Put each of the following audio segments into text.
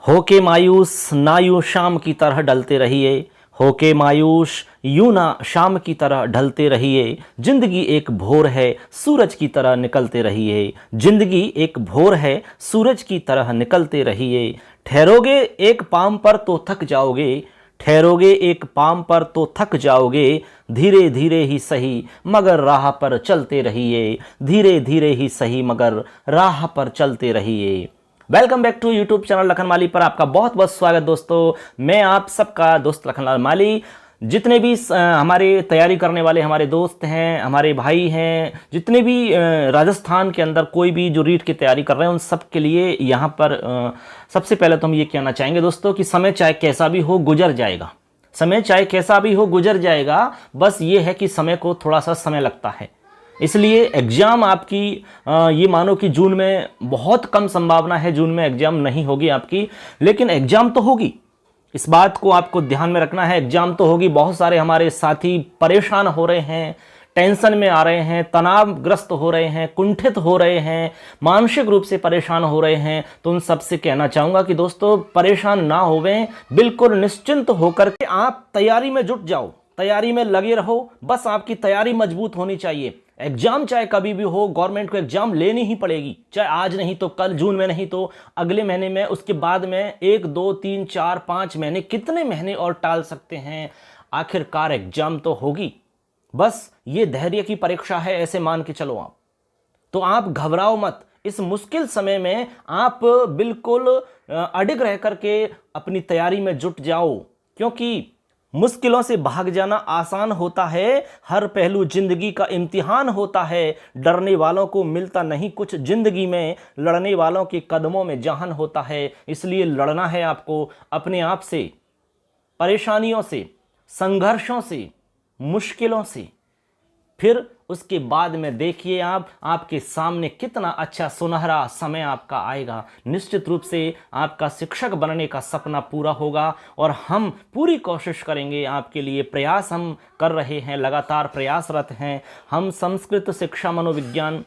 होके मायूस ना यूं शाम की तरह ढलते रहिए। होके मायूस यूं ना शाम की तरह ढलते रहिए। जिंदगी एक भोर है सूरज की तरह निकलते रहिए। जिंदगी एक भोर है सूरज की तरह निकलते रहिए। ठहरोगे एक पाम पर तो थक जाओगे। ठहरोगे एक पाम पर तो थक जाओगे। धीरे धीरे ही सही मगर राह पर चलते रहिए। धीरे धीरे ही सही मगर राह पर चलते रहिए। Welcome back to YouTube channel Lakhan Mali पर आपका बहुत बहुत स्वागत दोस्तों। मैं आप सबका दोस्त लखनलाल माली। जितने भी हमारे तैयारी करने वाले हमारे दोस्त हैं, हमारे भाई हैं, जितने भी राजस्थान के अंदर कोई भी जो रीट की तैयारी कर रहे हैं, उन सब के लिए यहाँ पर सबसे पहले तो हम ये कहना चाहेंगे दोस्तों कि समय चाहे कैसा भी हो गुजर जाएगा। समय चाहे कैसा भी हो गुजर जाएगा। बस ये है कि समय को थोड़ा सा समय लगता है। इसलिए एग्ज़ाम आपकी ये मानो कि जून में बहुत कम संभावना है जून में एग्ज़ाम नहीं होगी आपकी, लेकिन एग्ज़ाम तो होगी। इस बात को आपको ध्यान में रखना है, एग्ज़ाम तो होगी। बहुत सारे हमारे साथी परेशान हो रहे हैं, टेंशन में आ रहे हैं, तनावग्रस्त हो रहे हैं, कुंठित हो रहे हैं, मानसिक रूप से परेशान हो रहे हैं। तो उन सबसे कहना चाहूँगा कि दोस्तों परेशान ना होवें, बिल्कुल निश्चिंत होकर के आप तैयारी में जुट जाओ, तैयारी में लगे रहो। बस आपकी तैयारी मजबूत होनी चाहिए। एग्जाम चाहे कभी भी हो, गवर्नमेंट को एग्जाम लेनी ही पड़ेगी, चाहे आज नहीं तो कल, जून में नहीं तो अगले महीने में, उसके बाद में 1 2 3 4 5 महीने, कितने महीने और टाल सकते हैं। आखिरकार एग्जाम तो होगी। बस ये धैर्य की परीक्षा है, ऐसे मान के चलो आप। तो आप घबराओ मत। इस मुश्किल समय में आप बिल्कुल अडिग रह करके अपनी तैयारी में जुट जाओ, क्योंकि मुश्किलों से भाग जाना आसान होता है। हर पहलू जिंदगी का इम्तिहान होता है। डरने वालों को मिलता नहीं कुछ जिंदगी में, लड़ने वालों के कदमों में जहान होता है। इसलिए लड़ना है आपको अपने आप से, परेशानियों से, संघर्षों से, मुश्किलों से। फिर उसके बाद में देखिए आप, आपके सामने कितना अच्छा सुनहरा समय आपका आएगा। निश्चित रूप से आपका शिक्षक बनने का सपना पूरा होगा और हम पूरी कोशिश करेंगे आपके लिए। प्रयास हम कर रहे हैं, लगातार प्रयासरत हैं। हम संस्कृत शिक्षा मनोविज्ञान,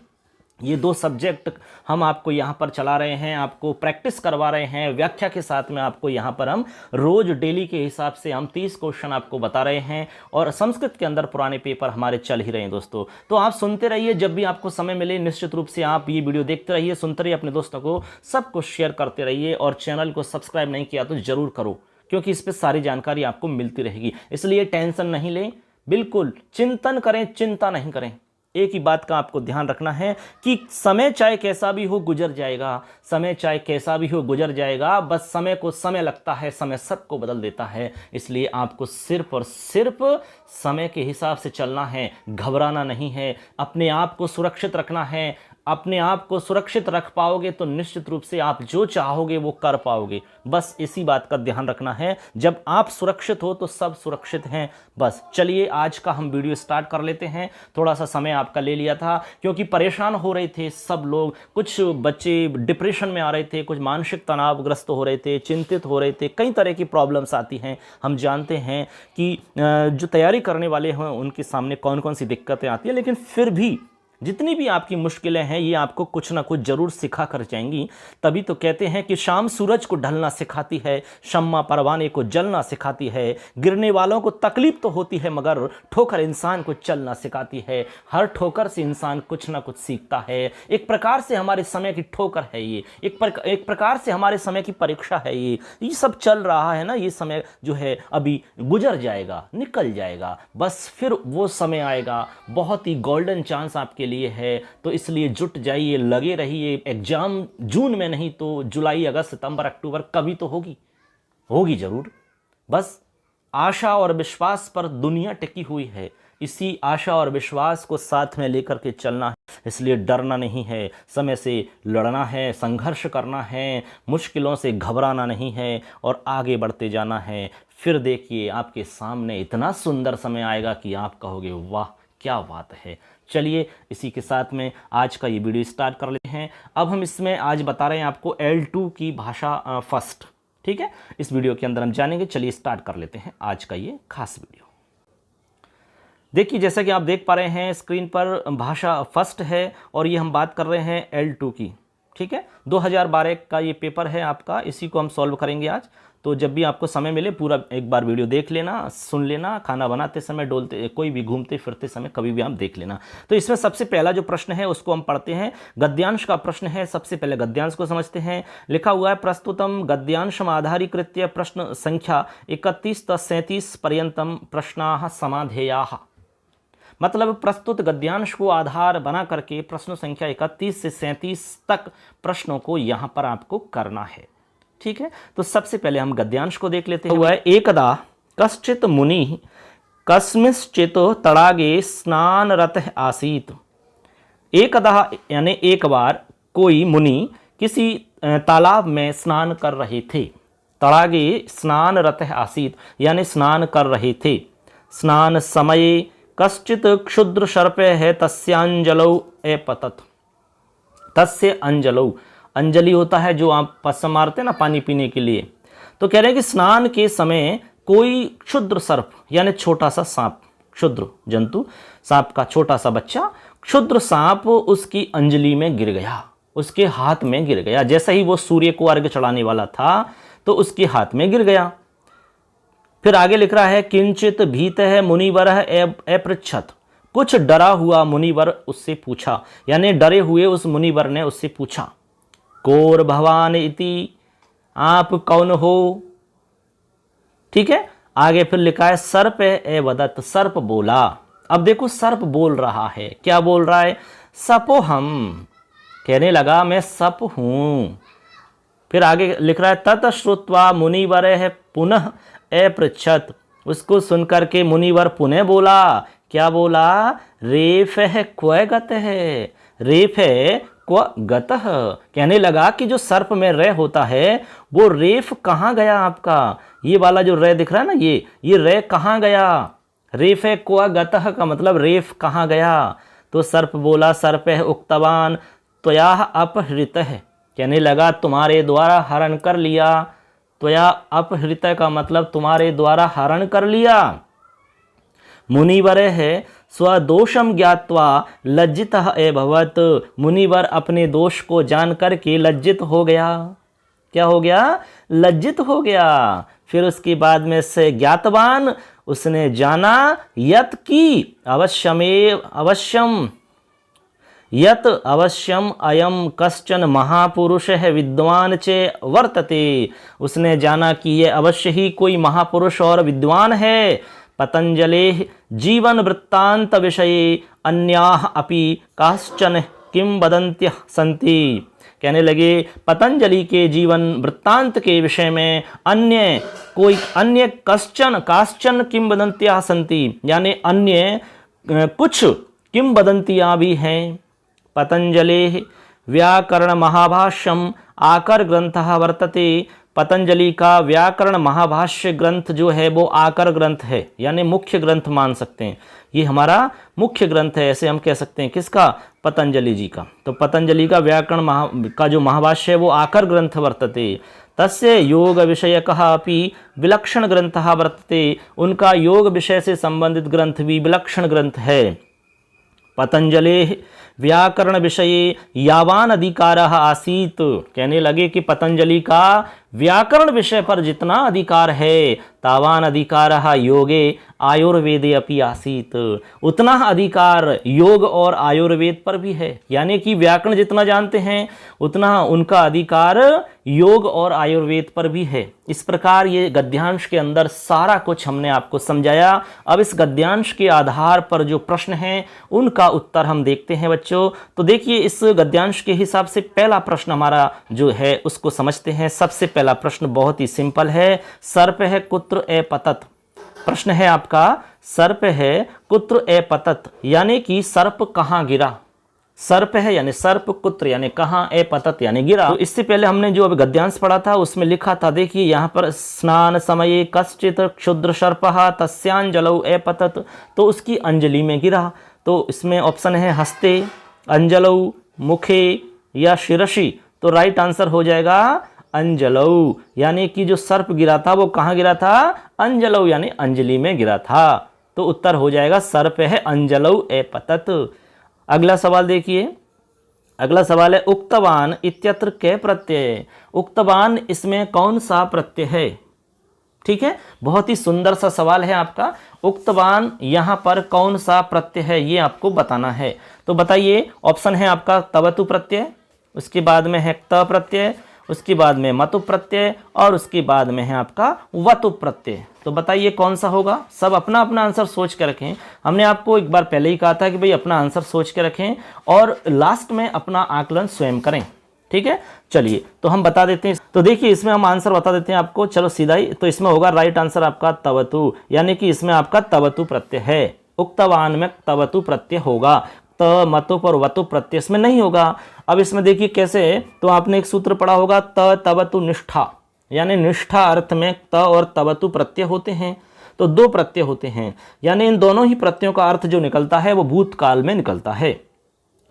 ये 2 सब्जेक्ट हम आपको यहाँ पर चला रहे हैं, आपको प्रैक्टिस करवा रहे हैं व्याख्या के साथ में। आपको यहाँ पर हम रोज डेली के हिसाब से हम 30 क्वेश्चन आपको बता रहे हैं और संस्कृत के अंदर पुराने पेपर हमारे चल ही रहे हैं दोस्तों। तो आप सुनते रहिए, जब भी आपको समय मिले निश्चित रूप से आप ये वीडियो देखते रहिए, सुनते रहिए, अपने दोस्तों को सबको शेयर करते रहिए। और चैनल को सब्सक्राइब नहीं किया तो ज़रूर करो, क्योंकि इस पर सारी जानकारी आपको मिलती रहेगी। इसलिए टेंशन नहीं लें, बिल्कुल चिंतन करें, चिंता नहीं करें। एक ही बात का आपको ध्यान रखना है कि समय चाहे कैसा भी हो गुजर जाएगा। समय चाहे कैसा भी हो गुजर जाएगा। बस समय को समय लगता है, समय सबको बदल देता है। इसलिए आपको सिर्फ और सिर्फ समय के हिसाब से चलना है, घबराना नहीं है, अपने आप को सुरक्षित रखना है। अपने आप को सुरक्षित रख पाओगे तो निश्चित रूप से आप जो चाहोगे वो कर पाओगे। बस इसी बात का ध्यान रखना है। जब आप सुरक्षित हो तो सब सुरक्षित हैं। बस चलिए आज का हम वीडियो स्टार्ट कर लेते हैं। थोड़ा सा समय आपका ले लिया था क्योंकि परेशान हो रहे थे सब लोग। कुछ बच्चे डिप्रेशन में आ रहे थे, कुछ मानसिक तनावग्रस्त हो रहे थे, चिंतित हो रहे थे। कई तरह की प्रॉब्लम्स आती हैं। हम जानते हैं कि जो तैयारी करने वाले हैं उनके सामने कौन कौन सी दिक्कतें आती हैं, लेकिन फिर भी जितनी भी आपकी मुश्किलें हैं ये आपको कुछ ना कुछ जरूर सिखा कर जाएंगी। तभी तो कहते हैं कि शाम सूरज को ढलना सिखाती है, शम्मा परवाने को जलना सिखाती है। गिरने वालों को तकलीफ तो होती है मगर ठोकर इंसान को चलना सिखाती है। हर ठोकर से इंसान कुछ ना कुछ सीखता है। एक प्रकार से हमारे समय की ठोकर है ये, एक प्रकार से हमारे समय की परीक्षा है ये सब चल रहा है ना। ये समय जो है अभी गुजर जाएगा, निकल जाएगा। बस फिर वो समय आएगा, बहुत ही गोल्डन चांस आपके लिए है। तो इसलिए जुट जाइए, लगे रहिए। एग्जाम जून में नहीं तो जुलाई, अगस्त, सितंबर, अक्टूबर कभी तो होगी जरूर। बस आशा और विश्वास पर दुनिया टिकी हुई है। इसी आशा और विश्वास को साथ में लेकर के चलना है। इसलिए डरना नहीं है, समय से लड़ना है, संघर्ष करना है, मुश्किलों से घबराना नहीं है और आगे बढ़ते जाना है। फिर देखिए आपके सामने इतना सुंदर समय आएगा कि आप कहोगे वाह क्या बात है। चलिए इसी के साथ में आज का ये वीडियो स्टार्ट कर लेते हैं। अब हम इसमें आज बता रहे हैं आपको L2 की भाषा फर्स्ट। ठीक है, इस वीडियो के अंदर हम जानेंगे। चलिए स्टार्ट कर लेते हैं आज का ये खास वीडियो। देखिए जैसा कि आप देख पा रहे हैं स्क्रीन पर, भाषा फर्स्ट है और ये हम बात कर रहे हैं L2 की। ठीक है, 2012 का ये पेपर है आपका, इसी को हम सॉल्व करेंगे आज। तो जब भी आपको समय मिले पूरा एक बार वीडियो देख लेना, सुन लेना, खाना बनाते समय, डोलते, कोई भी घूमते फिरते समय कभी भी आप देख लेना। तो इसमें सबसे पहला जो प्रश्न है उसको हम पढ़ते हैं। गद्यांश का प्रश्न है, सबसे पहले गद्यांश को समझते हैं। लिखा हुआ है प्रस्तुतम गद्यांशम आधारीकृत्य प्रश्न संख्या 31 तः 37 पर्यंतम प्रश्नाः समाधेयाः। मतलब प्रस्तुत गद्यांश को आधार बना करके प्रश्न संख्या 31 से 37 तक प्रश्नों को यहाँ पर आपको करना है। ठीक है, तो सबसे पहले हम गद्यांश को देख लेते हैं। वह एकदा कश्चित मुनि कस्मिंश्चित् तडागे स्नानरतः आसीत्। एकदा यानी एक बार कोई मुनि किसी तालाब में स्नान कर रहे थे। तडागे स्नानरतः आसीत् यानी स्नान कर रहे थे। स्नान समये कश्चित् क्षुद्र सर्पः तस्यांजलौ अपतत्। तस्य अंजलौ, अंजलि होता है जो आप पस्सा मारते हैं ना पानी पीने के लिए। तो कह रहे हैं कि स्नान के समय कोई क्षुद्र सर्प यानी छोटा सा सांप, क्षुद्र जंतु, सांप का छोटा सा बच्चा, क्षुद्र सांप उसकी अंजलि में गिर गया, उसके हाथ में गिर गया। जैसे ही वो सूर्य को अर्घ्य चढ़ाने वाला था तो उसके हाथ में गिर गया। फिर आगे लिख रहा है किंचित भीतः मुनिवरः अपृच्छत्। कुछ डरा हुआ मुनिवर उससे पूछा, यानी डरे हुए उस मुनिवर ने उससे पूछा, कौर भवान इति, आप कौन हो। ठीक है, आगे फिर लिखा है सर्प एवदत्, सर्प बोला। अब देखो सर्प बोल रहा है, क्या बोल रहा है, सपो हम, कहने लगा मैं सप हूं। फिर आगे लिख रहा है तत श्रुत्वा मुनिवर पुनः अपृच्छत्। उसको सुनकर के मुनिवर पुनः बोला, क्या बोला, रेफ है क्व गत है, रेफ है क्व गतः। कहने लगा कि जो सर्प में रे होता है वो रेफ कहाँ गया आपका, ये वाला जो रे दिख रहा है ना, ये रे कहाँ गया। रेफ है क्व गतः का मतलब रेफ कहाँ गया। तो सर्प बोला, सर्प है उक्तवान त्वया अपहृतः, कहने लगा तुम्हारे द्वारा हरण कर लिया। त्वया अपहृत का मतलब तुम्हारे द्वारा हरण कर लिया। मुनिवर है स्वदोषम ज्ञात्वा लज्जितः अभवत्। मुनिवर अपने दोष को जानकर के लज्जित हो गया। क्या हो गया, लज्जित हो गया। फिर उसके बाद में से ज्ञातवान, उसने जाना, यत की यत अवश्यम अयम कश्चन महापुरुषः विद्वान च वर्तते। उसने जाना कि ये अवश्य ही कोई महापुरुष और विद्वान है। पतंजलेः जीवन वृत्तांत विषये अन्याः अपि काश्चन किंवदन्त्यः सन्ति। कहने लगे पतंजलि के जीवन वृत्तांत के विषय में अन्य काश्चन किंवदन्त्यः सन्ति, यानी अन्य कुछ किंवदंतियां भी हैं। पतंजलेः व्याकरण महाभाष्यम आकर ग्रंथः वर्तते। पतंजलि का व्याकरण महाभाष्य ग्रंथ जो है वो आकर ग्रंथ है, यानी मुख्य ग्रंथ मान सकते हैं। ये हमारा मुख्य ग्रंथ है, ऐसे हम कह सकते हैं। किसका, पतंजलि जी का। तो पतंजलि का व्याकरण का जो महाभाष्य है वो आकर ग्रंथ वर्तते। तस्य योग विषयकः अपि विलक्षण ग्रंथः वर्तते। उनका योग विषय से संबंधित ग्रंथ भी विलक्षण ग्रंथ है। पतंजलेः व्याकरण विषये यावान अधिकारः आसीत। कहने लगे कि पतंजलि का व्याकरण विषय पर जितना अधिकार है तावान अधिकारः योगे आयुर्वेदे अपि आसीत। उतना अधिकार योग और आयुर्वेद पर भी है, यानी कि व्याकरण जितना जानते हैं उतना उनका अधिकार योग और आयुर्वेद पर भी है। इस प्रकार ये गद्यांश के अंदर सारा कुछ हमने आपको समझाया। अब इस गद्यांश के आधार पर जो प्रश्न हैं उनका उत्तर हम देखते हैं बच्चों। तो देखिए इस गद्यांश के हिसाब से पहला प्रश्न हमारा जो है उसको समझते हैं। सबसे पहला प्रश्न बहुत ही सिंपल है, सर्प है कुत्र अपतत। प्रश्न है आपका, सर्प है कुत्र अपतत, यानी कि सर्प कहाँ गिरा। सर्प है यानी सर्प, कुत्र यानी कहाँ, अपतत यानी गिरा। तो इससे पहले हमने जो अभी गद्यांश पढ़ा था उसमें लिखा था, देखिए यहाँ पर स्नान समये कश्चित् क्षुद्र सर्पः तस्यांजलौ अपतत, तो उसकी अंजलि में गिरा। तो इसमें ऑप्शन है हस्ते, अंजलौ, मुखे या शिरसि। तो राइट आंसर हो जाएगा अंजलौ, यानी कि जो सर्प गिरा था वो कहाँ गिरा था, अंजलौ यानी अंजलि में गिरा था। तो उत्तर हो जाएगा सर्प है अंजलौ अपतत। अगला सवाल देखिए, अगला सवाल है उक्तवान इत्यत्र कै प्रत्यय। उक्तवान इसमें कौन सा प्रत्यय है। ठीक है, बहुत ही सुंदर सा सवाल है आपका। उक्तवान यहाँ पर कौन सा प्रत्यय है ये आपको बताना है। तो बताइए, ऑप्शन है आपका तवतु प्रत्यय, उसके बाद में है त प्रत्यय, उसके बाद में मतु प्रत्यय और उसके बाद में है आपका वतु प्रत्यय। तो बताइए कौन सा होगा। सब अपना अपना आंसर सोच के रखें। हमने आपको एक बार पहले ही कहा था कि भाई अपना आंसर सोच के रखें और लास्ट में अपना आकलन स्वयं करें। ठीक है, चलिए तो हम बता देते हैं। तो देखिए इसमें हम आंसर बता देते हैं आपको, चलो सीधा ही। तो इसमें होगा राइट आंसर आपका तवतु, यानी कि इसमें आपका तवतु प्रत्यय है। उक्तवान में तवतु प्रत्यय होगा, त मतु पर वतु प्रत्यय इसमें नहीं होगा। अब इसमें देखिए कैसे है, तो आपने एक सूत्र पढ़ा होगा त तवतु निष्ठा, यानी निष्ठा अर्थ में त और तवतु प्रत्यय होते हैं। तो दो प्रत्यय होते हैं, यानी इन दोनों ही प्रत्ययों का अर्थ जो निकलता है वो भूतकाल में निकलता है।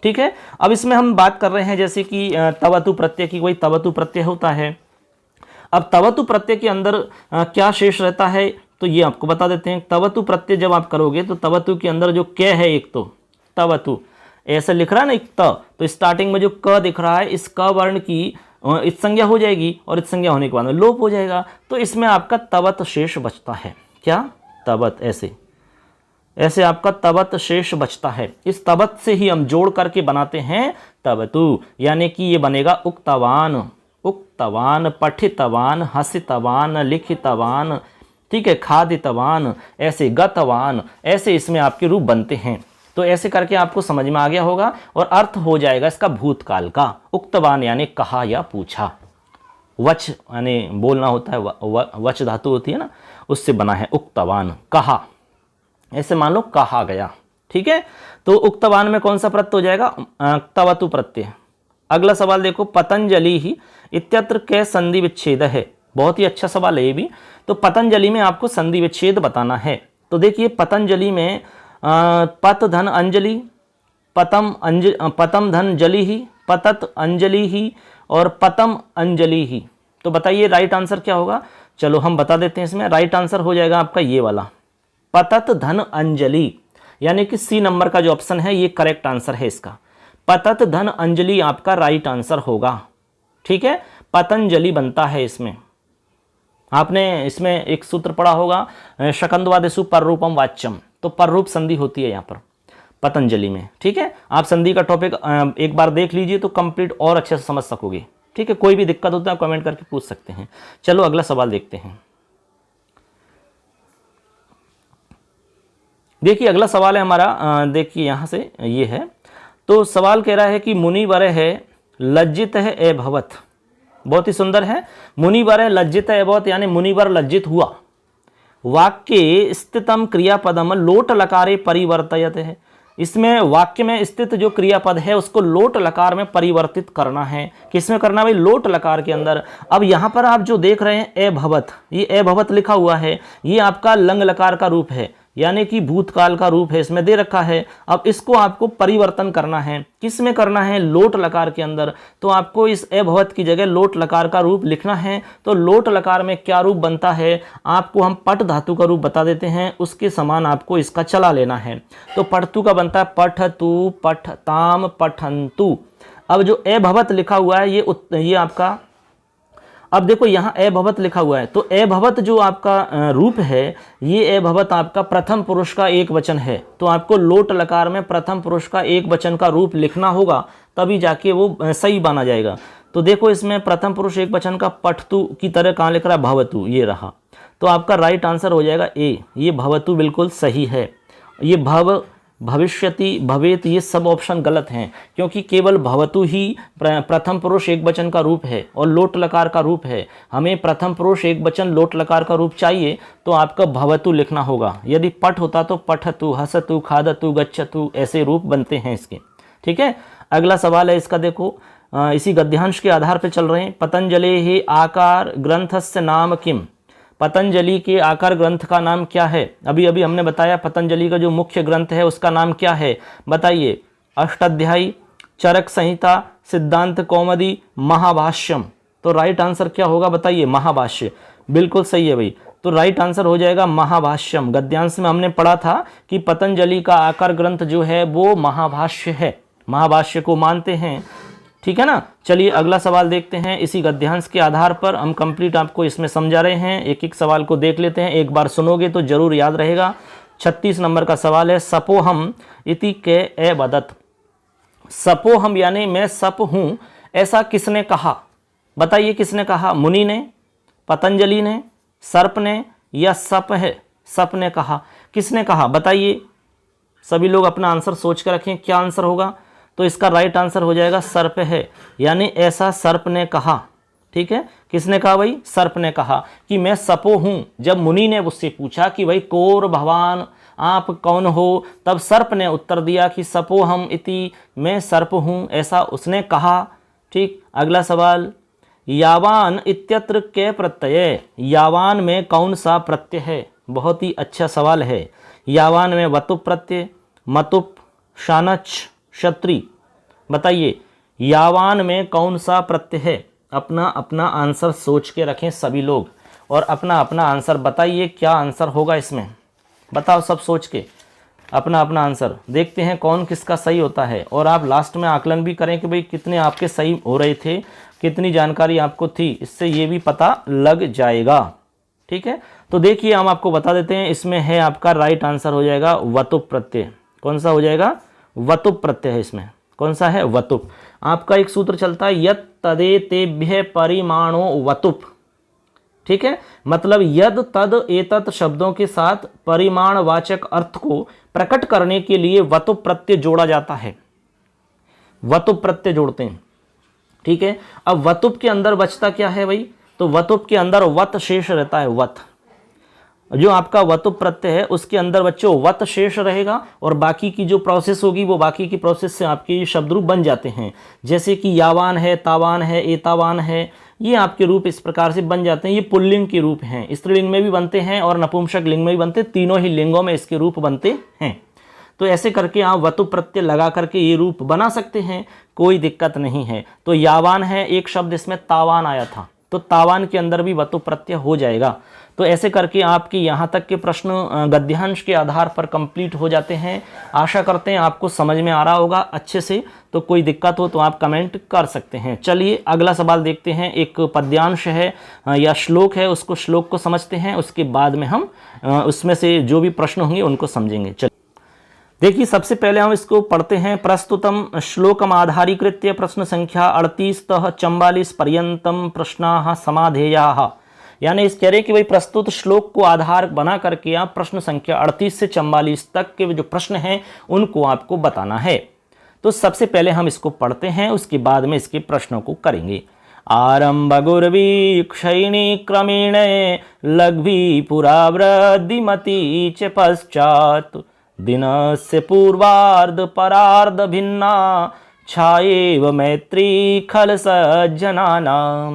ठीक है, अब इसमें हम बात कर रहे हैं जैसे कि तवतु प्रत्यय की, वही तवतु प्रत्यय होता है। अब तवतु प्रत्यय के अंदर क्या शेष रहता है तो ये आपको बता देते हैं। तवतु प्रत्यय जब आप करोगे तो तवतु के अंदर जो क है, एक तो तवतु ऐसे लिख रहा है ना एक त, तो स्टार्टिंग में जो क दिख रहा है, इस क वर्ण की इत संज्ञा हो जाएगी और इत संज्ञा होने के बाद में लोप हो जाएगा। तो इसमें आपका तवत शेष बचता है। क्या तवत, ऐसे ऐसे आपका तवत शेष बचता है। इस तवत से ही हम जोड़ करके बनाते हैं तवतु, यानी कि ये बनेगा उक्तवान, उक्तवान, पठितवान, हसितवान, लिखितवान, ठीक है, खादितवान, ऐसे गतवान, ऐसे इसमें आपके रूप बनते हैं। तो ऐसे करके आपको समझ में आ गया होगा और अर्थ हो जाएगा इसका भूतकाल का। उक्तवान यानी कहा या पूछा, वच यानी बोलना होता है, वच धातु होती है ना, उससे बना है उक्तवान, कहा, ऐसे मान लो कहा गया। ठीक है, तो उक्तवान में कौन सा प्रत्यय हो जाएगा, तवतु प्रत्यय। अगला सवाल देखो, पतंजलि ही इत्यत्र कै संधि विच्छेद है। बहुत ही अच्छा सवाल है ये भी। तो पतंजलि में आपको संधि विच्छेद बताना है। तो देखिए पतंजलि में पत धन अंजलि, पतम धन जलि ही, पतत अंजलि ही और पतम अंजलि ही। तो बताइए राइट आंसर क्या होगा। चलो हम बता देते हैं। इसमें राइट आंसर हो जाएगा आपका ये वाला, पतत धन अंजलि, यानी कि सी नंबर का जो ऑप्शन है ये करेक्ट आंसर है इसका। पतत धन अंजलि आपका राइट आंसर होगा। ठीक है, पतंजलि बनता है इसमें। आपने इसमें एक सूत्र पढ़ा होगा, शकंदवादेशु पररूपम वाच्यम, तो पररूप संधि होती है यहाँ पर पतंजलि में। ठीक है, आप संधि का टॉपिक एक बार देख लीजिए तो कंप्लीट और अच्छे से समझ सकोगे। ठीक है, कोई भी दिक्कत होता है आप कमेंट करके पूछ सकते हैं। चलो अगला सवाल देखते हैं। देखिए अगला सवाल है हमारा, देखिए यहाँ से ये है। तो सवाल कह रहा है कि मुनिवर है लज्जित है एभवत। बहुत ही सुंदर है। मुनिवर है लज्जित है एभवत, यानी मुनिवर लज्जित हुआ। वाक्य स्थितम क्रियापदम लोट लकारे परिवर्तयत है। इसमें वाक्य में स्थित जो क्रियापद है उसको लोट लकार में परिवर्तित करना है। किसमें करना है भाई, लोट लकार के अंदर। अब यहाँ पर आप जो देख रहे हैं एभवत, ये एभवत लिखा हुआ है, ये आपका लंग लकार का रूप है, यानी कि भूतकाल का रूप है, इसमें दे रखा है। अब इसको आपको परिवर्तन करना है। किस में करना है, लोट लकार के अंदर। तो आपको इस एभवत की जगह लोट लकार का रूप लिखना है। तो लोट लकार में क्या रूप बनता है, आपको हम पट धातु का रूप बता देते हैं, उसके समान आपको इसका चला लेना है। तो पठतु का बनता है पठतु, पठताम, पठंतु। अब जो एभवत लिखा हुआ है ये आपका, अब देखो यहाँ एभवत लिखा हुआ है, तो एभवत जो आपका रूप है, ये एभवत आपका प्रथम पुरुष का एक वचन है। तो आपको लोट लकार में प्रथम पुरुष का एक वचन का रूप लिखना होगा, तभी जाके वो सही माना जाएगा। तो देखो इसमें प्रथम पुरुष एक वचन का पठतु की तरह कहाँ लिख रहा है, भवतु, ये रहा। तो आपका राइट आंसर हो जाएगा ए, ये भवतु बिल्कुल सही है। ये भव, भविष्यति, भवेत, ये सब ऑप्शन गलत हैं, क्योंकि केवल भवतु ही प्रथम पुरुष एक वचन का रूप है और लोट लकार का रूप है। हमें प्रथम पुरुष एक वचन लोट लकार का रूप चाहिए, तो आपका भवतु लिखना होगा। यदि पठ होता तो पठतु, हसतु, खादतु, गच्छतु, ऐसे रूप बनते हैं इसके। ठीक है, अगला सवाल है इसका, देखो इसी गद्यांश के आधार पर चल रहे हैं। पतंजलि ही आकार ग्रंथस्य नाम किम। पतंजलि के आकार ग्रंथ का नाम क्या है। अभी अभी हमने बताया पतंजलि का जो मुख्य ग्रंथ है उसका नाम क्या है, बताइए। अष्टाध्यायी, चरक संहिता, सिद्धांत कौमुदी, महाभाष्यम। तो राइट आंसर क्या होगा बताइए, महाभाष्य। बिल्कुल सही है भाई। तो राइट आंसर हो जाएगा महाभाष्यम। गद्यांश में हमने पढ़ा था कि पतंजलि का आकार ग्रंथ जो है वो महाभाष्य है। महाभाष्य को मानते हैं। ठीक है ना। चलिए अगला सवाल देखते हैं। इसी गद्यांश के आधार पर हम कंप्लीट आपको इसमें समझा रहे हैं। एक एक सवाल को देख लेते हैं, एक बार सुनोगे तो जरूर याद रहेगा। 36 नंबर का सवाल है, सपोहम इति के ए वदत। सपोहम यानी मैं सप हूं, ऐसा किसने कहा? बताइए किसने कहा? मुनि ने, पतंजलि ने, सर्प ने या सप ने कहा? किसने कहा बताइए। सभी लोग अपना आंसर सोच कर रखें, क्या आंसर होगा। तो इसका राइट आंसर हो जाएगा सर्प है, यानी ऐसा सर्प ने कहा। ठीक है, किसने कहा भाई? सर्प ने कहा कि मैं सपो हूं। जब मुनि ने उससे पूछा कि भाई कौर भगवान आप कौन हो, तब सर्प ने उत्तर दिया कि सपो हम इति, मैं सर्प हूं, ऐसा उसने कहा। ठीक, अगला सवाल, यावान इत्यत्र के प्रत्यय, यावान में कौन सा प्रत्यय है? बहुत ही अच्छा सवाल है। यावान में वतुप प्रत्यय, मतुप, शानच, क्षत्रि। बताइए यावान में कौन सा प्रत्यय है? अपना अपना आंसर सोच के रखें सभी लोग, और अपना अपना आंसर बताइए क्या आंसर होगा इसमें। बताओ सब सोच के अपना अपना आंसर। देखते हैं कौन किसका सही होता है, और आप लास्ट में आकलन भी करें कि भाई कितने आपके सही हो रहे थे, कितनी जानकारी आपको थी, इससे ये भी पता लग जाएगा। ठीक है, तो देखिए हम आपको बता देते हैं। इसमें है आपका राइट आंसर हो जाएगा वतुप प्रत्यय। कौन सा हो जाएगा? वतुप प्रत्यय है इसमें। कौन सा है? वतुप। आपका एक सूत्र चलता है, यत् तदेतेभ्य परिमाणो वतुप। ठीक है, मतलब यद तद एतत् शब्दों के साथ परिमाणवाचक अर्थ को प्रकट करने के लिए वतुप प्रत्यय जोड़ा जाता है। वतुप प्रत्यय जोड़ते हैं। ठीक है, अब वतुप के अंदर बचता क्या है भाई? तो वतुप के अंदर वत शेष रहता है। वत, जो आपका वतुप प्रत्यय है उसके अंदर बच्चों वत शेष रहेगा, और बाकी की जो प्रोसेस होगी वो बाकी की प्रोसेस से आपके शब्द रूप बन जाते हैं। जैसे कि यावान है, तावान है, एतावान है, ये आपके रूप इस प्रकार से बन जाते हैं। ये पुल्लिंग के रूप हैं, स्त्रीलिंग में भी बनते हैं और नपुंसक लिंग में भी बनते हैं, तीनों ही लिंगों में इसके रूप बनते हैं। तो ऐसे करके आप वतुप प्रत्यय लगा करके ये रूप बना सकते हैं, कोई दिक्कत नहीं है। तो यावान है एक शब्द, इसमें तावान आया था, तो तावान के अंदर भी वतुप प्रत्यय हो जाएगा। तो ऐसे करके आपके यहाँ तक के प्रश्न गद्यांश के आधार पर कंप्लीट हो जाते हैं। आशा करते हैं आपको समझ में आ रहा होगा अच्छे से। तो कोई दिक्कत हो तो आप कमेंट कर सकते हैं। चलिए अगला सवाल देखते हैं। एक पद्यांश है या श्लोक है, उसको श्लोक को समझते हैं, उसके बाद में हम उसमें से जो भी प्रश्न होंगे उनको समझेंगे। चलिए देखिए, सबसे पहले हम इसको पढ़ते हैं। प्रस्तुतम श्लोकम आधारीकृत्य प्रश्न संख्या 38 तः 44 पर्यंतम प्रश्नाः समाधेयाः। यानी इस कह रहे कि भाई प्रस्तुत श्लोक को आधार बना करके आप प्रश्न संख्या 38 से 44 तक के जो प्रश्न हैं उनको आपको बताना है। तो सबसे पहले हम इसको पढ़ते हैं, उसके बाद में इसके प्रश्नों को करेंगे। आरंभ गुर्वी क्षयिणी क्रमेण लघ्वी पुरा वृद्धिमती च पश्चात् दिनस्य पूर्वार्ध परार्ध भिन्ना छायेव मैत्री खल सज्जनानाम्।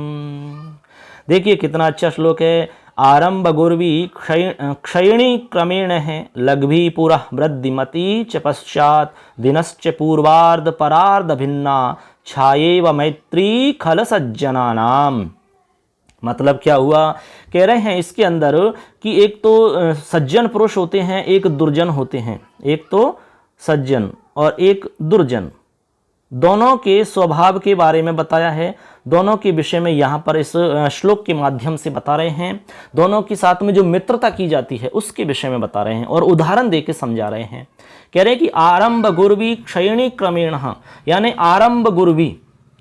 देखिए कितना अच्छा श्लोक है। आरंभ गुर्वी क्षयिणी क्रमेण है, लघ्वी पुरः वृद्धिमती च पश्चात् दिनश्च पूर्वार्ध परार्ध भिन्ना छायेव मैत्री खल सज्जनानाम्। मतलब क्या हुआ? कह रहे हैं इसके अंदर कि एक तो सज्जन पुरुष होते हैं, एक दुर्जन होते हैं। एक तो सज्जन और एक दुर्जन, दोनों के स्वभाव के बारे में बताया है। दोनों के विषय में यहाँ पर इस श्लोक के माध्यम से बता रहे हैं। दोनों के साथ में जो मित्रता की जाती है उसके विषय में बता रहे हैं और उदाहरण देके समझा रहे हैं। कह रहे हैं कि आरंभ गुर्वी क्षयिणी क्रमेण, यानी आरंभ गुर्वी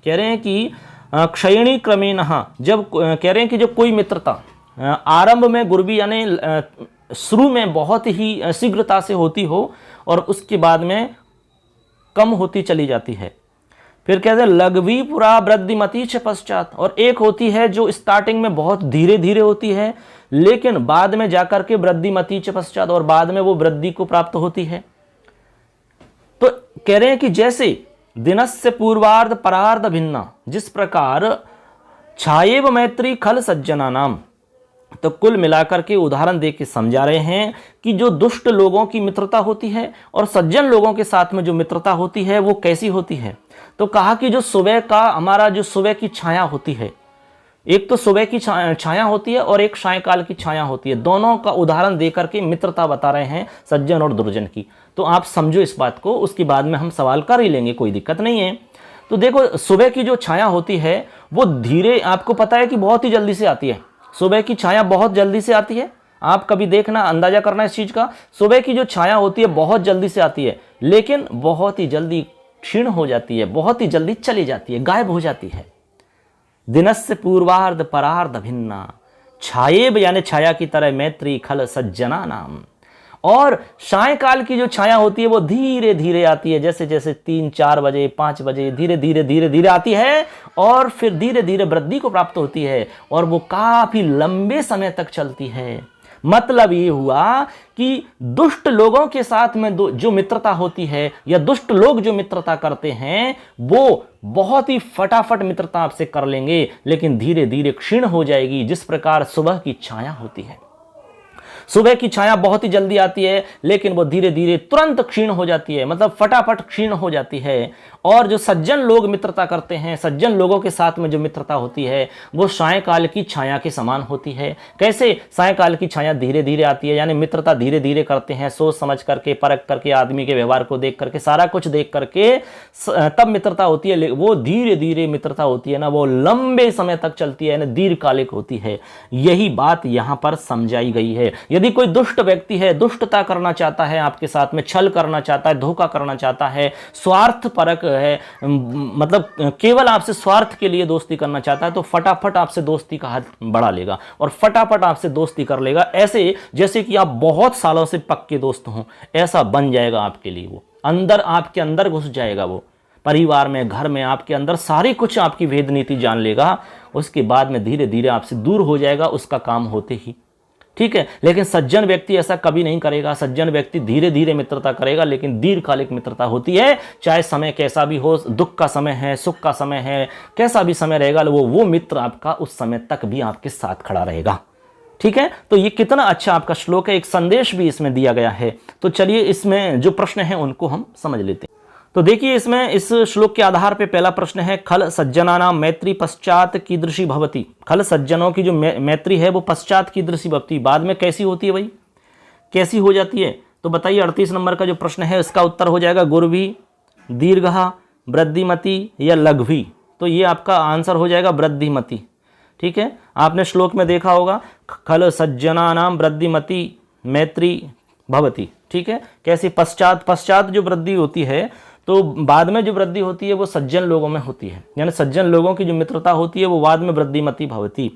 कह रहे हैं कि क्षयिणी क्रमेण, जब कह रहे हैं कि जब कोई मित्रता आरंभ में गुर्वी यानी शुरू में बहुत ही शीघ्रता से होती हो और उसके बाद में कम होती चली जाती है। फिर कहते हैं लघ्वी पुरा वृद्धिमती च पश्चात, और एक होती है जो स्टार्टिंग में बहुत धीरे धीरे होती है लेकिन बाद में जाकर के वृद्धिमती च पश्चात, और बाद में वो वृद्धि को प्राप्त होती है। तो कह रहे हैं कि जैसे दिनस्य पूर्वार्ध परार्ध भिन्ना, जिस प्रकार छायेव मैत्री खल सज्जनानाम। तो कुल मिलाकर के उदाहरण दे के समझा रहे हैं कि जो दुष्ट लोगों की मित्रता होती है और सज्जन लोगों के साथ में जो मित्रता होती है वो कैसी होती है। तो कहा कि जो सुबह का हमारा जो सुबह की छाया होती है, एक तो सुबह की छाया होती है और एक सायकाल की छाया होती है। दोनों का उदाहरण देकर के मित्रता बता रहे हैं सज्जन और दुर्जन की। तो आप समझो इस बात को, उसके बाद में हम सवाल कर ही लेंगे, कोई दिक्कत नहीं है। तो देखो, सुबह की जो छाया होती है वो धीरे, आपको पता है कि बहुत ही जल्दी से आती है। सुबह की छाया बहुत जल्दी से आती है। आप कभी देखना, अंदाजा करना इस चीज का। सुबह की जो छाया होती है बहुत जल्दी से आती है, लेकिन बहुत ही जल्दी क्षीण हो जाती है, बहुत ही जल्दी चली जाती है, गायब हो जाती है। दिनस्य पूर्वार्ध परार्ध भिन्ना, छायेब यानी छाया की तरह मैत्री खल सज्जना नाम। और सायकाल की जो छाया होती है वो धीरे धीरे आती है, जैसे जैसे 3-4 बजे 5 बजे धीरे धीरे धीरे धीरे आती है और फिर धीरे धीरे वृद्धि को प्राप्त होती है और वो काफी लंबे समय तक चलती है। मतलब ये हुआ कि दुष्ट लोगों के साथ में जो मित्रता होती है या दुष्ट लोग जो मित्रता करते हैं वो बहुत ही फटाफट मित्रता आपसे कर लेंगे, लेकिन धीरे धीरे क्षीण हो जाएगी, जिस प्रकार सुबह की छाया होती है। सुबह की छाया बहुत ही जल्दी आती है, लेकिन वो धीरे धीरे तुरंत क्षीण हो जाती है, मतलब फटाफट क्षीण हो जाती है। और जो सज्जन लोग मित्रता करते हैं, सज्जन लोगों के साथ में जो मित्रता होती है वो सायकाल की छाया के समान होती है। कैसे? सायकाल की छाया धीरे धीरे आती है, यानी मित्रता धीरे धीरे करते हैं, सोच समझ करके, परख करके, आदमी के व्यवहार को देख करके, सारा कुछ देख करके तब मित्रता होती है। वो धीरे धीरे मित्रता होती है ना, वो लंबे समय तक चलती है, दीर्घकालिक होती है। यही बात यहां पर समझाई गई है। यदि कोई दुष्ट व्यक्ति है, दुष्टता करना चाहता है, आपके साथ में छल करना चाहता है, धोखा करना चाहता है, स्वार्थ परक है, मतलब केवल आपसे स्वार्थ के लिए दोस्ती करना चाहता है, तो फटाफट आपसे दोस्ती का हाथ बढ़ा लेगा और फटाफट आपसे दोस्ती कर लेगा, ऐसे जैसे कि आप बहुत सालों से पक्के दोस्त हों, ऐसा बन जाएगा आपके लिए। वो अंदर, आपके अंदर घुस जाएगा, वो परिवार में, घर में, आपके अंदर सारी कुछ आपकी भेद नीति जान लेगा। उसके बाद में धीरे धीरे आपसे दूर हो जाएगा, उसका काम होते ही। ठीक है, लेकिन सज्जन व्यक्ति ऐसा कभी नहीं करेगा। सज्जन व्यक्ति धीरे धीरे मित्रता करेगा, लेकिन दीर्घकालिक मित्रता होती है। चाहे समय कैसा भी हो, दुख का समय है, सुख का समय है, कैसा भी समय रहेगा, वो मित्र आपका उस समय तक भी आपके साथ खड़ा रहेगा। ठीक है, तो ये कितना अच्छा आपका श्लोक है, एक संदेश भी इसमें दिया गया है। तो चलिए इसमें जो प्रश्न है उनको हम समझ लेते हैं। तो देखिए, इसमें इस श्लोक के आधार पे पहला प्रश्न है, खल सज्जनानां मैत्री पश्चात कीदृशी भवति। खल सज्जनों की जो मैत्री है वो पश्चात कीदृशी भवति, बाद में कैसी होती है भाई, कैसी हो जाती है? तो बताइए, 38 नंबर का जो प्रश्न है इसका उत्तर हो जाएगा गुरवी, दीर्घा, वृद्धिमती या लघ्वी। तो ये आपका आंसर हो जाएगा वृद्धिमती। ठीक है, आपने श्लोक में देखा होगा, खल सज्जनानां वृद्धिमती मैत्री भवति। ठीक है, कैसी? पश्चात, पश्चात जो वृद्धि होती है, तो बाद में जो वृद्धि होती है वो सज्जन लोगों में होती है, यानी सज्जन लोगों की जो मित्रता होती है वो बाद में वृद्धिमती भवति।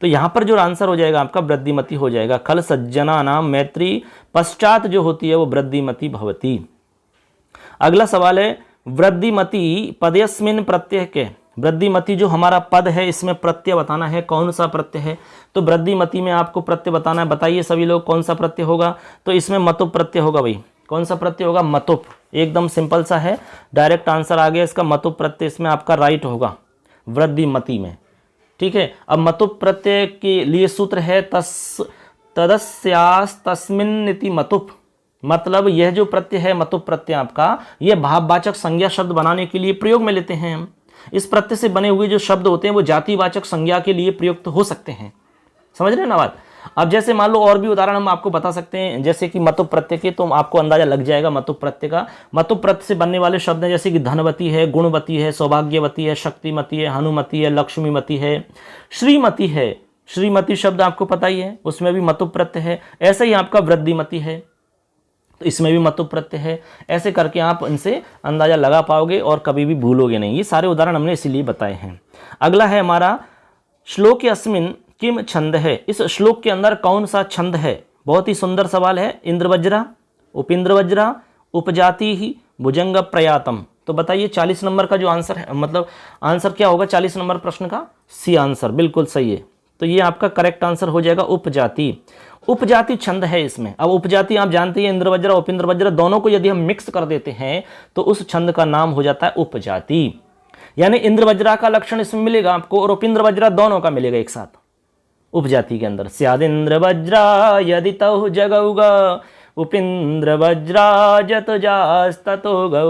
तो यहाँ पर जो आंसर हो जाएगा आपका वृद्धिमती हो जाएगा। खल सज्जनानां मैत्री पश्चात जो होती है वो वृद्धिमती भवति। अगला सवाल है, वृद्धिमती पदयस्मिन् प्रत्यय के। वृद्धिमती जो हमारा पद है इसमें प्रत्यय बताना है, कौन सा प्रत्यय है? तो वृद्धिमती में आपको प्रत्यय बताना है। बताइए सभी लोग, कौन सा प्रत्यय होगा? तो इसमें मतुप प्रत्यय होगा भाई। कौन सा प्रत्यय होगा? मतुप। एकदम सिंपल सा है, डायरेक्ट आंसर आ गया इसका, मतुप प्रत्यय इसमें आपका राइट होगा वृद्धिमती में। ठीक है, अब मतुप प्रत्यय के लिए सूत्र है तदस्यास् तस्मिन्निति मतुप। मतलब यह जो प्रत्यय है मतुप प्रत्यय आपका, यह भाववाचक संज्ञा शब्द बनाने के लिए प्रयोग में लेते हैं हम। इस प्रत्यय से बने हुए जो शब्द होते हैं वो जातिवाचक संज्ञा के लिए प्रयुक्त हो सकते हैं। समझ रहे हैं ना बात? अब जैसे मान लो और भी उदाहरण हम आपको बता सकते हैं, जैसे कि मतुप प्रत्यय के, तो आपको अंदाजा लग जाएगा मतुप प्रत्यय का। मतुप प्रत्यय से बनने वाले शब्द हैं जैसे कि धनवती है, गुणवती है, सौभाग्यवती है, शक्तिमती है, हनुमती है, लक्ष्मीमती है, श्रीमती है। श्रीमती शब्द आपको पता ही है, उसमें भी मतुप प्रत्यय है। ऐसे ही आपका वृद्धिमती है, तो इसमें भी मतुप प्रत्यय है। ऐसे करके आप इनसे अंदाजा लगा पाओगे और कभी भी भूलोगे नहीं। ये सारे उदाहरण हमने इसीलिए बताए हैं। अगला है हमारा, श्लोक अस्मिन् किम छंद है। इस श्लोक के अंदर कौन सा छंद है? बहुत ही सुंदर सवाल है। इंद्रवज्रा, उपिंद्रवज्रा, उपजाति ही, भुजंग प्रयातम। तो बताइए 40 नंबर का जो आंसर है, मतलब आंसर क्या होगा 40 नंबर प्रश्न का? सी आंसर, बिल्कुल सही है। तो ये आपका करेक्ट आंसर हो जाएगा उपजाति। उपजाति छंद है इसमें। अब उपजाति आप जानते हैं, इंद्रवज्रा उपिंद्रवज्रा दोनों को यदि हम मिक्स कर देते हैं तो उस छंद का नाम हो जाता है उपजाति। यानी इंद्रवज्रा का लक्षण इसमें मिलेगा आपको और उपिंद्रवज्रा दोनों का मिलेगा एक साथ उपजाति के अंदर। स्याद इंद्रवज्रा यदि तौ जगौग उपिंद्रवज्रा जत जास्ततो गौ।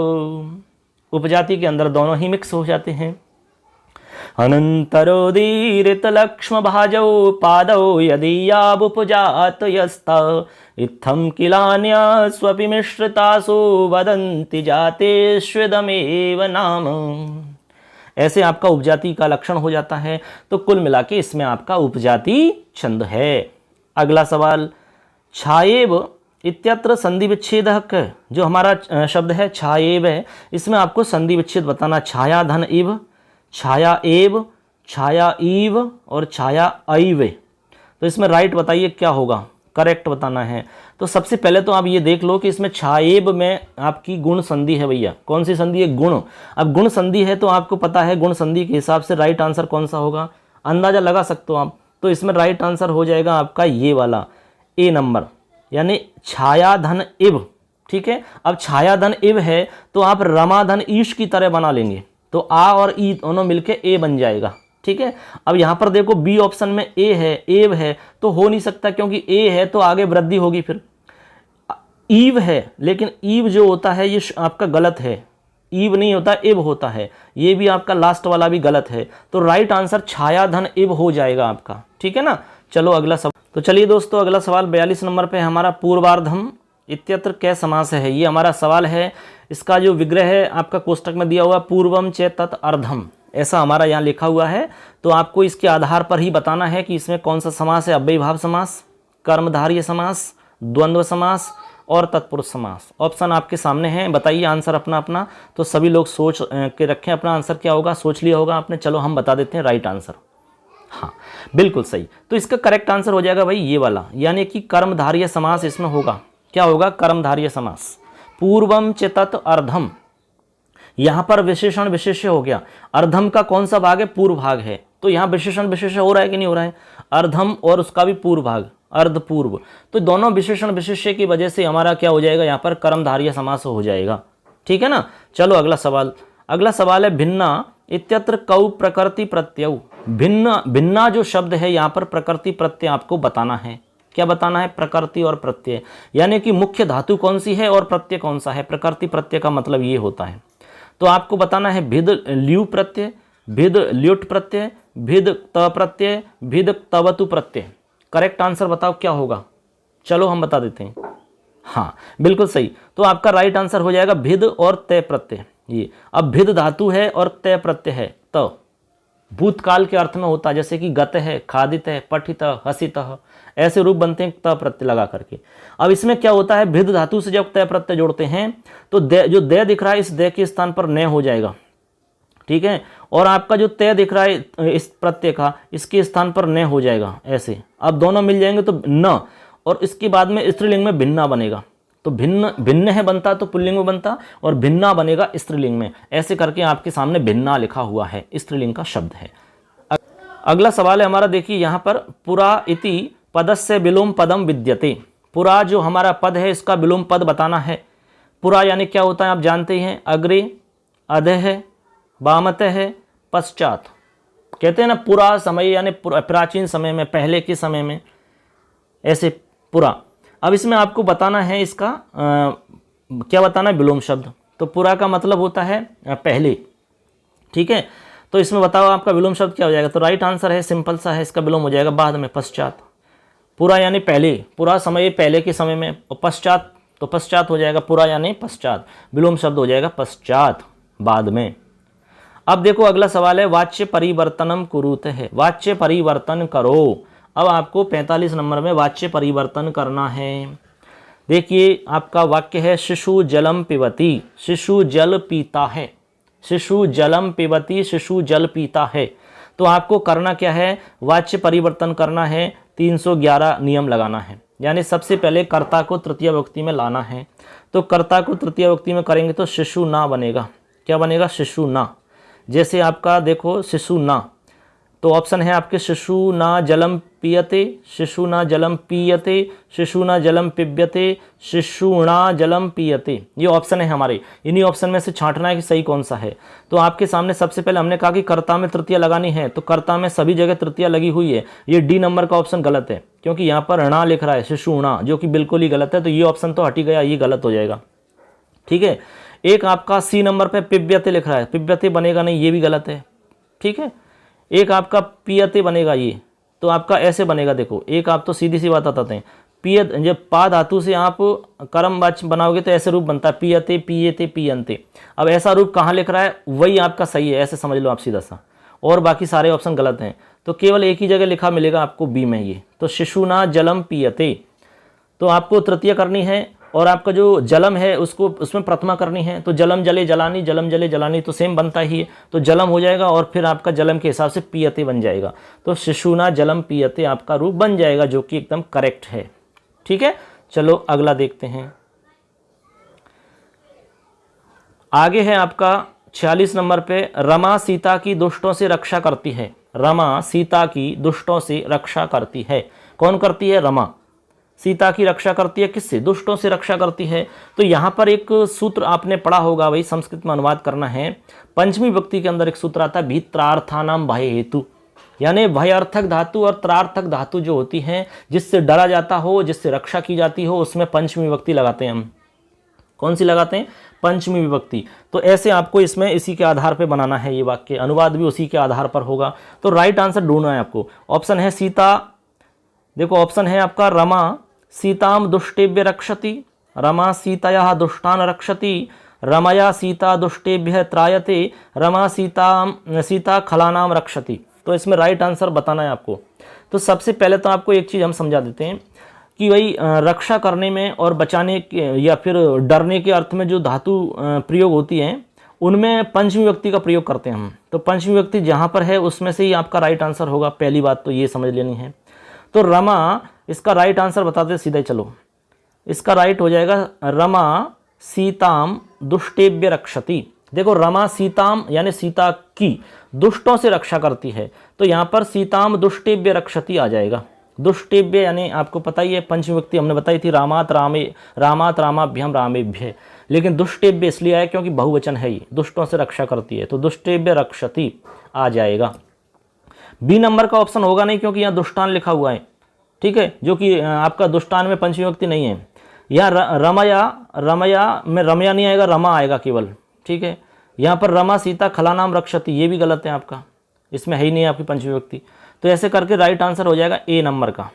उपजाति के अंदर दोनों ही मिक्स हो जाते हैं। अनन्तरोदीरितलक्ष्मभाजौ पादौ यदीयाबुपजात यस्त इत्थं किलान्यस्वपि मिश्रितासु वदन्ति जातेष्वेदमेव नाम। ऐसे आपका उपजाति का लक्षण हो जाता है। तो कुल मिला के इसमें आपका उपजाति छंद है। अगला सवाल, छाएव इत्यत्र संधि विच्छेदक, जो हमारा शब्द है छाएव है, इसमें आपको संधि विच्छेद बताना। छाया धन इव, छाया एव, छाया ईव और छाया ऐव। तो इसमें राइट बताइए क्या होगा, करेक्ट बताना है। तो सबसे पहले तो आप ये देख लो कि इसमें छाएब में आपकी गुण संधि है भैया। कौन सी संधि है? गुण। अब गुण संधि है तो आपको पता है गुण संधि के हिसाब से राइट आंसर कौन सा होगा, अंदाजा लगा सकते हो आप। तो इसमें राइट आंसर हो जाएगा आपका ये वाला ए नंबर, यानी छाया धन इव। ठीक है, अब छाया धन इव है तो आप रमा धन ईश की तरह बना लेंगे, तो आ और ई दोनों मिलके ए बन जाएगा। ठीक है, अब यहां पर देखो बी ऑप्शन में ए है, एव है, तो हो नहीं सकता क्योंकि ए है तो आगे वृद्धि होगी। फिर ईव है, लेकिन ईव जो होता है ये आपका गलत है, ईव नहीं होता इव होता है, ये भी आपका लास्ट वाला भी गलत है। तो राइट आंसर छाया धन इव हो जाएगा आपका। ठीक है ना, चलो अगला सवाल। तो चलिए दोस्तों, अगला सवाल 42 नंबर पे हमारा पूर्वार्धम इत्यत्र कै समास है, ये हमारा सवाल है। इसका जो विग्रह है आपका कोष्टक में दिया हुआ पूर्वम च तत् अर्धम, ऐसा हमारा यहाँ लिखा हुआ है। तो आपको इसके आधार पर ही बताना है कि इसमें कौन सा समास है, अव्ययीभाव समास, कर्मधारय समास, द्वंद्व समास और तत्पुरुष समास। ऑप्शन आपके सामने हैं, बताइए आंसर अपना अपना। तो सभी लोग सोच के रखें अपना आंसर क्या होगा, सोच लिया होगा आपने। चलो हम बता देते हैं राइट आंसर। हाँ बिल्कुल सही, तो इसका करेक्ट आंसर हो जाएगा भाई ये वाला, यानी कि कर्मधारय समास इसमें होगा। क्या होगा? कर्मधारय समास। पूर्वम च तत् अर्धम, यहां पर विशेषण विशेष्य हो गया। अर्धम का कौन सा भाग है? पूर्व भाग है। तो यहां विशेषण विशेष्य हो रहा है कि नहीं हो रहा है? अर्धम और उसका भी पूर्व भाग, अर्ध पूर्व। तो दोनों विशेषण विशेष्य की वजह से हमारा क्या हो जाएगा, यहाँ पर कर्मधारय समास हो जाएगा। ठीक है ना, चलो अगला सवाल। अगला सवाल है भिन्ना इत्यत्र कौ प्रकृति प्रत्यय। भिन्न, भिन्ना जो शब्द है यहाँ पर प्रकृति प्रत्यय आपको बताना है। क्या बताना है? प्रकृति और प्रत्यय, यानी कि मुख्य धातु कौन सी है और प्रत्यय कौन सा है। प्रकृति प्रत्यय का मतलब ये होता है। तो आपको बताना है भिद ल्यू प्रत्यय, भिद ल्युट प्रत्यय, भिद त प्रत्यय, भिद तवतु प्रत्यय। करेक्ट आंसर बताओ क्या होगा, चलो हम बता देते हैं। हाँ बिल्कुल सही, तो आपका राइट आंसर हो जाएगा भिद और तय प्रत्यय। ये अब भिद धातु है और तय प्रत्यय है, तो भूतकाल के अर्थ में होता है, जैसे कि गत है, खादित है, पठित, हसित, ऐसे रूप बनते हैं त प्रत्यय लगा करके। अब इसमें क्या होता है, भिद धातु से जब तय प्रत्यय जोड़ते हैं तो जो दे दिख रहा है इस दे के स्थान पर न हो जाएगा। ठीक है, और आपका जो तय दिख रहा है इस प्रत्यय का, इसके स्थान पर न हो जाएगा ऐसे। अब दोनों मिल जाएंगे तो न, और इसके बाद में स्त्रीलिंग में भिन्ना बनेगा। तो भिन्न, भिन्न है बनता तो पुल्लिंग में बनता, और भिन्ना बनेगा स्त्रीलिंग में। ऐसे करके आपके सामने भिन्ना लिखा हुआ है, स्त्रीलिंग का शब्द है। अगला सवाल है हमारा, देखिए यहाँ पर पुरा इति पदस्य विलोम पदम विद्यते। पुरा जो हमारा पद है इसका विलोम पद बताना है। पुरा यानी क्या होता है आप जानते हैं, अग्रे, अधः, वामतः है, पश्चात। कहते हैं ना पुरा समय, यानी प्राचीन समय में, पहले के समय में, ऐसे पुरा। अब इसमें आपको बताना है इसका क्या बताना है, विलोम शब्द। तो पुरा का मतलब होता है पहले। ठीक है, तो इसमें बताओ आपका विलोम शब्द क्या हो जाएगा। तो राइट आंसर है, सिंपल सा है, इसका विलोम हो जाएगा बाद में, पश्चात। पुरा यानी पहले, पुरा समय पहले के समय में, और पश्चात तो पश्चात हो जाएगा, पुरा यानी पश्चात, विलोम शब्द हो जाएगा पश्चात, बाद में। अब देखो अगला सवाल है, वाच्य परिवर्तनम कुरुते है, वाच्य परिवर्तन करो। अब आपको 45 नंबर में वाच्य परिवर्तन करना है। देखिए आपका वाक्य है, शिशु जलम पिबती, शिशु जल पीता है, शिशु जलम पिबती, शिशु जल पीता है। तो आपको करना क्या है, वाच्य परिवर्तन करना है, 311 नियम लगाना है। यानी सबसे पहले कर्ता को तृतीय विभक्ति में लाना है। तो कर्ता को तृतीय विभक्ति में करेंगे तो शिशु ना बनेगा। क्या बनेगा? शिशु ना। जैसे आपका देखो शिशु ना, तो ऑप्शन है आपके शिशु ना जलम पीयते, शिशु ना जलम पीयते, शिशु ना जलम पिब्यते, शिशुणा जलम पीयते। ये ऑप्शन है हमारे, इन्हीं ऑप्शन में से छांटना है कि सही कौन सा है। तो आपके सामने सबसे पहले हमने कहा कि कर्ता में तृतीया लगानी है, तो कर्ता में सभी जगह तृतीया लगी हुई है। ये डी नंबर का ऑप्शन गलत है, क्योंकि यहाँ पर णा लिख रहा है, शिशुणा, जो कि बिल्कुल ही गलत है। तो ये ऑप्शन तो हट ही गया, ये गलत हो जाएगा। ठीक है, एक आपका सी नंबर पर पिब्यते लिख रहा है, पिब्यते बनेगा नहीं, ये भी गलत है। ठीक है, एक आपका पियते बनेगा ये, तो आपका ऐसे बनेगा। देखो एक आप तो सीधी सी बात बताते हैं, पियत जब पा धातु से आप कर्म वाच्य बनाओगे तो ऐसे रूप बनता है पियते पियते पियंते। अब ऐसा रूप कहाँ लिख रहा है, वही आपका सही है, ऐसे समझ लो आप सीधा सा, और बाकी सारे ऑप्शन गलत हैं। तो केवल एक ही जगह लिखा मिलेगा आपको बी में ये, तो शिशुना जलम पियते, तो आपको तृतीय करनी है, और आपका जो जलम है उसको उसमें प्रथमा करनी है। तो जलम जले जलानी, जलम जले जलानी तो सेम बनता ही है, तो जलम हो जाएगा और फिर आपका जलम के हिसाब से पियते बन जाएगा। तो शिशुना जलम पियते आपका रूप बन जाएगा, जो कि एकदम करेक्ट है। ठीक है, चलो अगला देखते हैं। आगे है आपका 46 नंबर पे, रमा सीता की दुष्टों से रक्षा करती है। रमा सीता की दुष्टों से रक्षा करती है। कौन करती है, रमा सीता की रक्षा करती है, किससे, दुष्टों से रक्षा करती है। तो यहाँ पर एक सूत्र आपने पढ़ा होगा, वही संस्कृत में अनुवाद करना है। पंचमी विभक्ति के अंदर एक सूत्र आता है भित्रार्थानाम भय हेतु, यानी भयार्थक धातु और त्रार्थक धातु जो होती हैं, जिससे डरा जाता हो, जिससे रक्षा की जाती हो, उसमें पंचमी विभक्ति लगाते हैं हम। कौन सी लगाते हैं, पंचमी विभक्ति। तो ऐसे आपको इसमें इसी के आधार पे बनाना है, ये वाक्य अनुवाद भी उसी के आधार पर होगा। तो राइट आंसर ढूंढना है आपको। ऑप्शन है सीता, देखो ऑप्शन है आपका रमा सीताम दुष्टेभ्य रक्षति, रमा सीतया दुष्टान रक्षति, रमया सीता दुष्टेभ्य त्रायते, रमा सीता खलानाम रक्षति। तो इसमें राइट आंसर बताना है आपको। तो सबसे पहले तो आपको एक चीज़ हम समझा देते हैं कि भाई रक्षा करने में और बचाने के या फिर डरने के अर्थ में जो धातु प्रयोग होती हैं, उनमें पंचमी विभक्ति का प्रयोग करते हैं हम। तो पंचमी विभक्ति जहाँ पर है उसमें से ही आपका राइट आंसर होगा, पहली बात तो ये समझ लेनी है। तो रमा इसका राइट आंसर बताते सीधे चलो, इसका राइट हो जाएगा रमा सीताम दुष्टेभ्य रक्षति। देखो रमा सीताम यानी सीता की दुष्टों से रक्षा करती है, तो यहाँ पर सीताम दुष्टेभ्य रक्षति आ जाएगा। दुष्टेभ्य यानी आपको पता ही है, पंचमी विभक्ति हमने बताई थी रामात रामाभ्यम रामेभ्य, लेकिन दुष्टेभ्य इसलिए आया क्योंकि बहुवचन है, ये दुष्टों से रक्षा करती है, तो दुष्टेभ्य रक्षति आ जाएगा। बी नंबर का ऑप्शन होगा नहीं, क्योंकि यहाँ दुष्टान लिखा हुआ है, ठीक है, जो कि आपका दुष्टान में पंचमी विभक्ति नहीं है। यहाँ रमया में रमया नहीं आएगा, रमा आएगा केवल, ठीक है। यहाँ पर रमा सीता खलानाम रक्षति, ये भी गलत है आपका, इसमें है ही नहीं आपकी पंचमी विभक्ति। तो ऐसे करके राइट आंसर हो जाएगा ए नंबर का,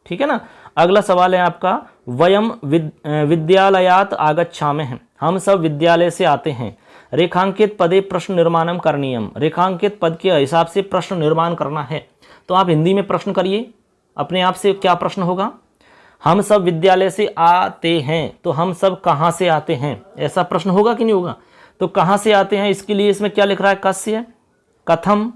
ठीक है ना। अगला सवाल है आपका, वयम विद्यालयात आगच्छामः, हम सब विद्यालय से आते हैं। रेखांकित पदे प्रश्न निर्माणम करणीयम, रेखांकित पद के हिसाब से प्रश्न निर्माण करना है। तो आप हिंदी में प्रश्न करिए अपने आप से, क्या प्रश्न होगा, हम सब विद्यालय से आते हैं, तो हम सब कहाँ से आते हैं, ऐसा प्रश्न होगा कि नहीं होगा। तो कहाँ से आते हैं, इसके लिए इसमें क्या लिख रहा है, कस्य, कथम,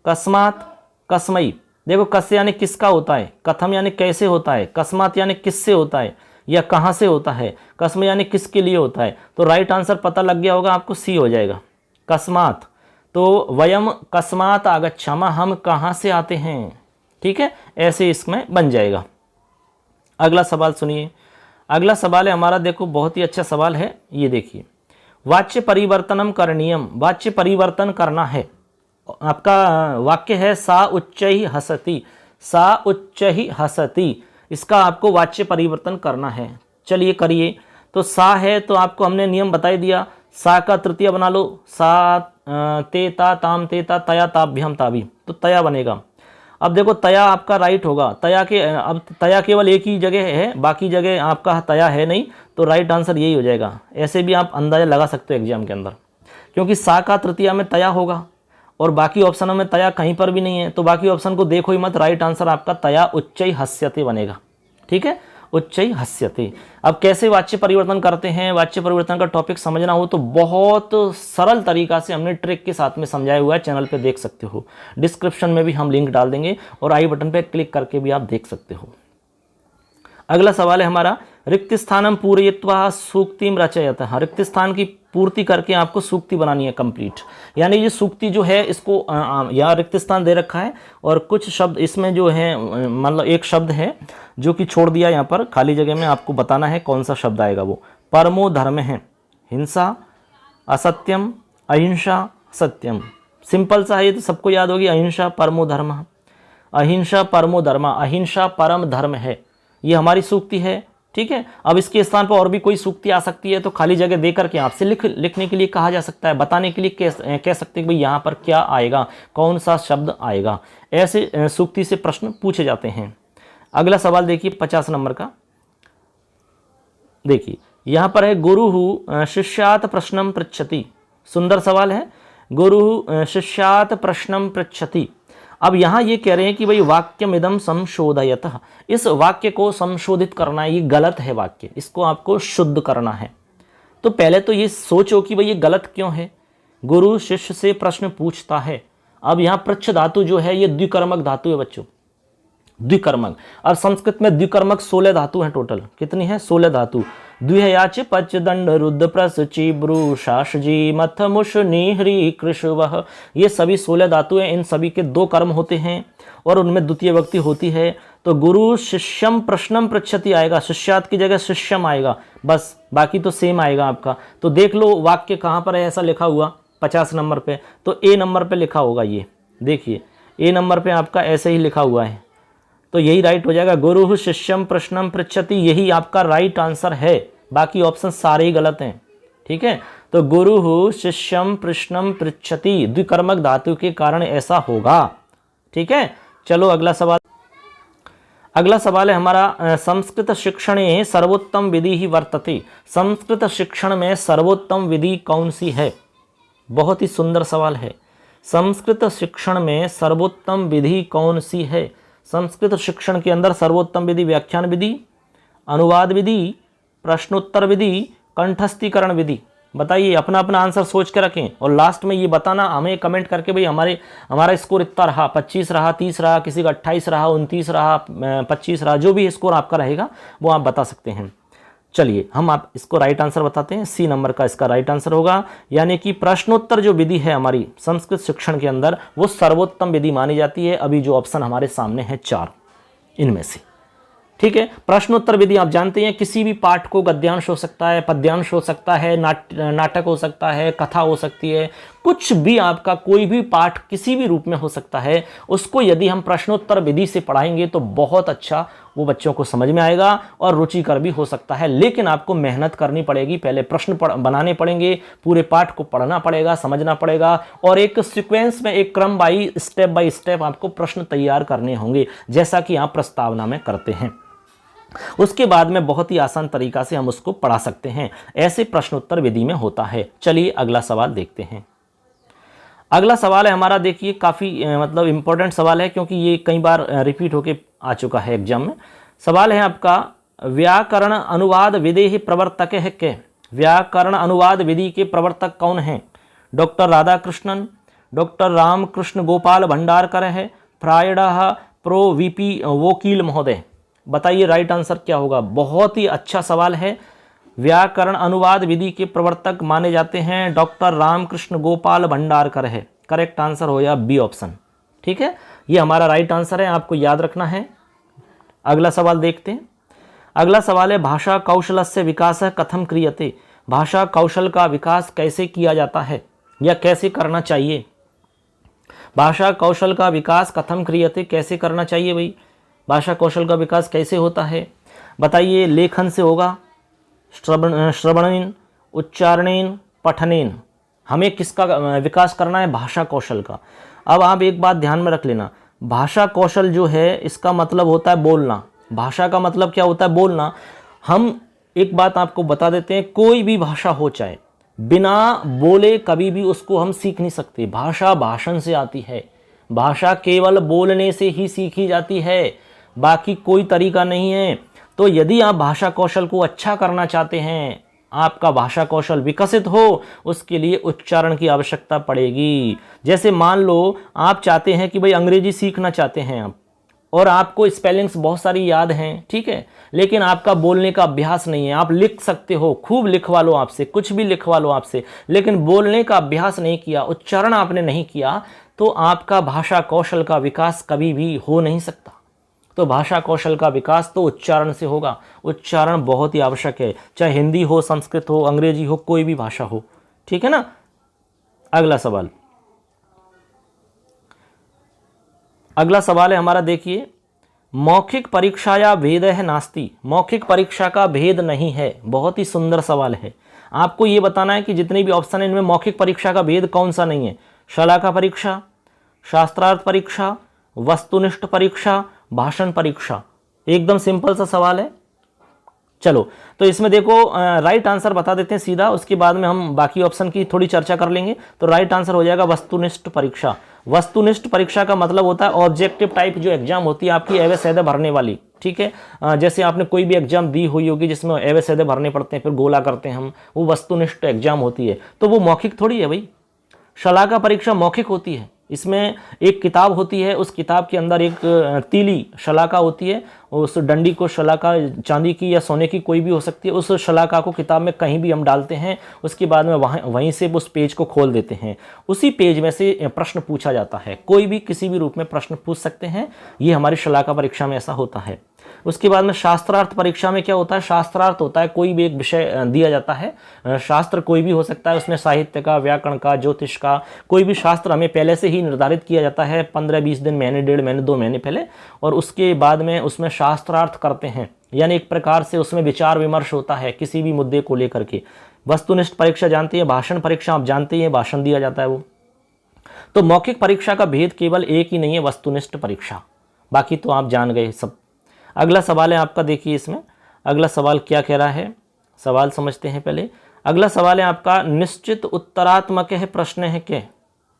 कस्मात, कस्मई। देखो कस्य यानी किसका होता है, कथम यानी कैसे होता है, कस्मात यानी किससे होता है या कहाँ से होता है, कस्म यानी किसके लिए होता है। तो राइट आंसर पता लग गया होगा आपको, सी हो जाएगा, कस्मात। तो वयम कस्मात आगच्छामः, हम कहाँ से आते हैं, ठीक है, ऐसे इसमें बन जाएगा। अगला सवाल सुनिए, अगला सवाल है हमारा, देखो बहुत ही अच्छा सवाल है, ये देखिए, वाच्य परिवर्तनम करणीयम, वाच्य परिवर्तन करना है। आपका वाक्य है सा उच्चैः हसति, सा उच्चैः हसति, इसका आपको वाच्य परिवर्तन करना है। चलिए करिए। तो सा है तो आपको हमने नियम बताई दिया, सा का तृतीय बना लो, सा ते ता ताम ते ता तया ताभ्यम ताभी, तो तया बनेगा। अब देखो तया आपका राइट होगा, तया के अब तया केवल एक ही जगह है, बाकी जगह आपका तया है नहीं, तो राइट आंसर यही हो जाएगा। ऐसे भी आप अंदाजा लगा सकते हो एग्जाम के अंदर, क्योंकि सा का तृतीया में तया होगा और बाकी ऑप्शनों में तया कहीं पर भी नहीं है, तो बाकी ऑप्शन को देखो ही मत, राइट आंसर आपका तया उच्चैः हस्यते बनेगा, ठीक है, उच्चैः हस्यते। अब कैसे वाच्य परिवर्तन करते हैं, वाच्य परिवर्तन का टॉपिक समझना हो तो बहुत सरल तरीका से हमने ट्रिक के साथ में समझाया हुआ है, चैनल पे देख सकते हो, डिस्क्रिप्शन में भी हम लिंक डाल देंगे और आई बटन पे क्लिक करके भी आप देख सकते हो। अगला सवाल है हमारा, रिक्त स्थानम पूरयित्वा सूक्तिम रचयतः, रिक्त स्थान की पूर्ति करके आपको सूक्ति बनानी है कंप्लीट। यानी ये सूक्ति जो है इसको यहाँ रिक्त स्थान दे रखा है और कुछ शब्द इसमें जो है, मतलब एक शब्द है जो कि छोड़ दिया यहाँ पर खाली जगह में, आपको बताना है कौन सा शब्द आएगा। वो परमो धर्म है, हिंसा, असत्यम, अहिंसा, सत्यम। सिंपल सा है, तो सबको याद होगी, अहिंसा परमो धर्म, अहिंसा परमो धर्म, अहिंसा परम धर्म है, ये हमारी सूक्ति है। ठीक है। अब इसके स्थान पर और भी कोई सूक्ति आ सकती है तो खाली जगह दे करके आपसे लिखने के लिए कहा जा सकता है, बताने के लिए कह सकते हैं कि भाई यहाँ पर क्या आएगा, कौन सा शब्द आएगा। ऐसे सूक्ति से प्रश्न पूछे जाते हैं। अगला सवाल देखिए 50 नंबर का। देखिए यहाँ पर है गुरुः शिष्यात् प्रश्नम पृच्छति। सुंदर सवाल है, गुरुः शिष्यात् प्रश्नम पृच्छति। अब यहाँ ये कह रहे हैं कि भाई वाक्यमिदं संशोधयतः, इस वाक्य को संशोधित करना है, ये गलत है वाक्य, इसको आपको शुद्ध करना है। तो पहले तो ये सोचो कि भाई ये गलत क्यों है। गुरु शिष्य से प्रश्न पूछता है। अब यहाँ पृच्छ धातु जो है ये द्विकर्मक धातु है बच्चों, द्विकर्मक। और संस्कृत में द्विकर्मक 16 धातु हैं टोटल। कितनी है? 16 धातु। द्विहयाच पच दंड रुद्र प्रस चिब्रू शासजी मथ मुष निहरी कृषवः, ये सभी 16 धातु हैं। इन सभी के 2 कर्म होते हैं और उनमें द्वितीय विभक्ति होती है। तो गुरु शिष्यम प्रश्नम पृच्छति आएगा, शिष्यात की जगह शिष्यम आएगा, बस बाकी तो सेम आएगा आपका। तो देख लो वाक्य कहाँ पर है ऐसा लिखा हुआ 50 नंबर पे, तो ए नंबर पे लिखा होगा। ये देखिए ए नंबर पे आपका ऐसे ही लिखा हुआ है, तो यही राइट हो जाएगा। गुरु शिष्यम प्रश्नम पृच्छति, यही आपका राइट आंसर है, बाकी ऑप्शन सारे ही गलत हैं। ठीक है, तो गुरु शिष्यम प्रश्नम पृच्छति द्विकर्मक धातु के कारण ऐसा होगा। ठीक है, चलो अगला सवाल। अगला सवाल है हमारा संस्कृत शिक्षणे सर्वोत्तम विधि ही वर्तते। संस्कृत शिक्षण में सर्वोत्तम विधि कौन सी है? बहुत ही सुंदर सवाल है। संस्कृत शिक्षण में सर्वोत्तम विधि कौन सी है? संस्कृत शिक्षण के अंदर सर्वोत्तम विधि व्याख्यान विधि, अनुवाद विधि, प्रश्नोत्तर विधि, कंठस्थीकरण विधि। बताइए, अपना अपना आंसर सोच के रखें और लास्ट में ये बताना हमें कमेंट करके भाई हमारा स्कोर इतना रहा, 25 रहा, 30 रहा, किसी का 28 रहा, 29 रहा, 25 रहा, जो भी स्कोर आपका रहेगा वो आप बता सकते हैं। चलिए हम आप इसको राइट आंसर बताते हैं। सी नंबर का इसका राइट आंसर होगा, यानी कि प्रश्नोत्तर जो विधि है हमारी संस्कृत शिक्षण के अंदर वो सर्वोत्तम विधि मानी जाती है। अभी जो ऑप्शन हमारे सामने है 4 इनमें से। ठीक है, प्रश्नोत्तर विधि आप जानते हैं किसी भी पाठ को गद्यांश हो सकता है, पद्यांश हो सकता है, नाटक हो सकता है, कथा हो सकती है, कुछ भी आपका कोई भी पाठ किसी भी रूप में हो सकता है। उसको यदि हम प्रश्नोत्तर विधि से पढ़ाएंगे तो बहुत अच्छा वो बच्चों को समझ में आएगा और रुचिकर भी हो सकता है। लेकिन आपको मेहनत करनी पड़ेगी, पहले प्रश्न बनाने पड़ेंगे, पूरे पाठ को पढ़ना पड़ेगा, समझना पड़ेगा और एक सीक्वेंस में, एक क्रम स्टेप बाय स्टेप आपको प्रश्न तैयार करने होंगे, जैसा कि आप प्रस्तावना में करते हैं। उसके बाद में बहुत ही आसान तरीका से हम उसको पढ़ा सकते हैं। ऐसे प्रश्नोत्तर विधि में होता है। चलिए अगला सवाल देखते हैं। अगला सवाल है हमारा, देखिए काफ़ी मतलब इम्पोर्टेंट सवाल है क्योंकि ये कई बार रिपीट होके आ चुका है एग्जाम में। सवाल है आपका, व्याकरण अनुवाद विधि प्रवर्तक है के? व्याकरण अनुवाद विधि के प्रवर्तक कौन हैं? डॉक्टर राधाकृष्णन, डॉक्टर रामकृष्ण गोपाल भंडारकर है, प्रायः प्रो वीपी वकील महोदय। बताइए राइट आंसर क्या होगा? बहुत ही अच्छा सवाल है। व्याकरण अनुवाद विधि के प्रवर्तक माने जाते हैं डॉक्टर रामकृष्ण गोपाल भंडारकर है। करेक्ट आंसर हो या बी ऑप्शन। ठीक है, ये हमारा राइट आंसर है, आपको याद रखना है। अगला सवाल देखते हैं। अगला सवाल है, भाषा कौशलस्य विकासः कथम क्रियते? भाषा कौशल का विकास कैसे किया जाता है या कैसे करना चाहिए? भाषा कौशल का विकास कथम क्रियते, कैसे करना चाहिए भाई? भाषा कौशल का विकास कैसे होता है बताइए? लेखन से होगा, श्रवणेन, उच्चारणेन, पठनेन। हमें किसका विकास करना है? भाषा कौशल का। अब आप एक बात ध्यान में रख लेना, भाषा कौशल जो है इसका मतलब होता है बोलना। भाषा का मतलब क्या होता है? बोलना। हम एक बात आपको बता देते हैं, कोई भी भाषा हो, चाहे बिना बोले कभी भी उसको हम सीख नहीं सकते। भाषा भाषण से आती है, भाषा केवल बोलने से ही सीखी जाती है, बाकी कोई तरीका नहीं है। तो यदि आप भाषा कौशल को अच्छा करना चाहते हैं, आपका भाषा कौशल विकसित हो, उसके लिए उच्चारण की आवश्यकता पड़ेगी। जैसे मान लो आप चाहते हैं कि भाई अंग्रेजी सीखना चाहते हैं आप, और आपको स्पेलिंग्स बहुत सारी याद हैं, ठीक है, लेकिन आपका बोलने का अभ्यास नहीं है। आप लिख सकते हो, खूब लिखवा लो आपसे, कुछ भी लिखवा लो आपसे, लेकिन बोलने का अभ्यास नहीं किया, उच्चारण आपने नहीं किया, तो आपका भाषा कौशल का विकास कभी भी हो नहीं सकता। तो भाषा कौशल का विकास तो उच्चारण से होगा। उच्चारण बहुत ही आवश्यक है, चाहे हिंदी हो, संस्कृत हो, अंग्रेजी हो, कोई भी भाषा हो। ठीक है ना। अगला सवाल, अगला सवाल है हमारा, देखिए मौखिक परीक्षाया भेदः नास्ति, मौखिक परीक्षा का भेद नहीं है। बहुत ही सुंदर सवाल है। आपको ये बताना है कि जितने भी ऑप्शन है इनमें मौखिक परीक्षा का भेद कौन सा नहीं है। शलाका परीक्षा, शास्त्रार्थ परीक्षा, वस्तुनिष्ठ परीक्षा, भाषण परीक्षा। एकदम सिंपल सा सवाल है। चलो तो इसमें देखो राइट आंसर बता देते हैं सीधा, उसके बाद में हम बाकी ऑप्शन की थोड़ी चर्चा कर लेंगे। तो राइट आंसर हो जाएगा वस्तुनिष्ठ परीक्षा। वस्तुनिष्ठ परीक्षा का मतलब होता है ऑब्जेक्टिव टाइप जो एग्जाम होती है आपकी एवं सैदे भरने वाली, ठीक है। जैसे आपने कोई भी एग्जाम दी हुई होगी जिसमें एवं सैदे भरने पड़ते हैं, फिर गोला करते हैं हम, वो वस्तुनिष्ठ एग्जाम होती है। तो वो मौखिक थोड़ी है भाई। शलाका परीक्षा मौखिक होती है। इसमें एक किताब होती है, उस किताब के अंदर एक तीली शलाका होती है, उस डंडी को शलाका चांदी की या सोने की कोई भी हो सकती है, उस शलाका को किताब में कहीं भी हम डालते हैं, उसके बाद में वहीं से उस पेज को खोल देते हैं, उसी पेज में से प्रश्न पूछा जाता है। कोई भी किसी भी रूप में प्रश्न पूछ सकते हैं, ये हमारी शलाका परीक्षा में ऐसा होता है। उसके बाद में शास्त्रार्थ परीक्षा में क्या होता है, शास्त्रार्थ होता है कोई भी एक विषय दिया जाता है, शास्त्र कोई भी हो सकता है, उसमें साहित्य का, व्याकरण का, ज्योतिष का, कोई भी शास्त्र हमें पहले से ही निर्धारित किया जाता है 15-20 दिन, महीने, 1.5 महीने, 2 महीने पहले, और उसके बाद में उसमें शास्त्रार्थ करते हैं, यानी एक प्रकार से उसमें विचार विमर्श होता है किसी भी मुद्दे को लेकर के। वस्तुनिष्ठ परीक्षा जानती है, भाषण परीक्षा आप जानते हैं, भाषण दिया जाता है वो। तो मौखिक परीक्षा का भेद केवल एक ही नहीं है, वस्तुनिष्ठ परीक्षा, बाकी तो आप जान गए सब। अगला सवाल है आपका, देखिए इसमें अगला सवाल क्या कह रहा है, सवाल समझते हैं पहले। अगला सवाल है आपका, निश्चित उत्तरात्मक है प्रश्न है क्या।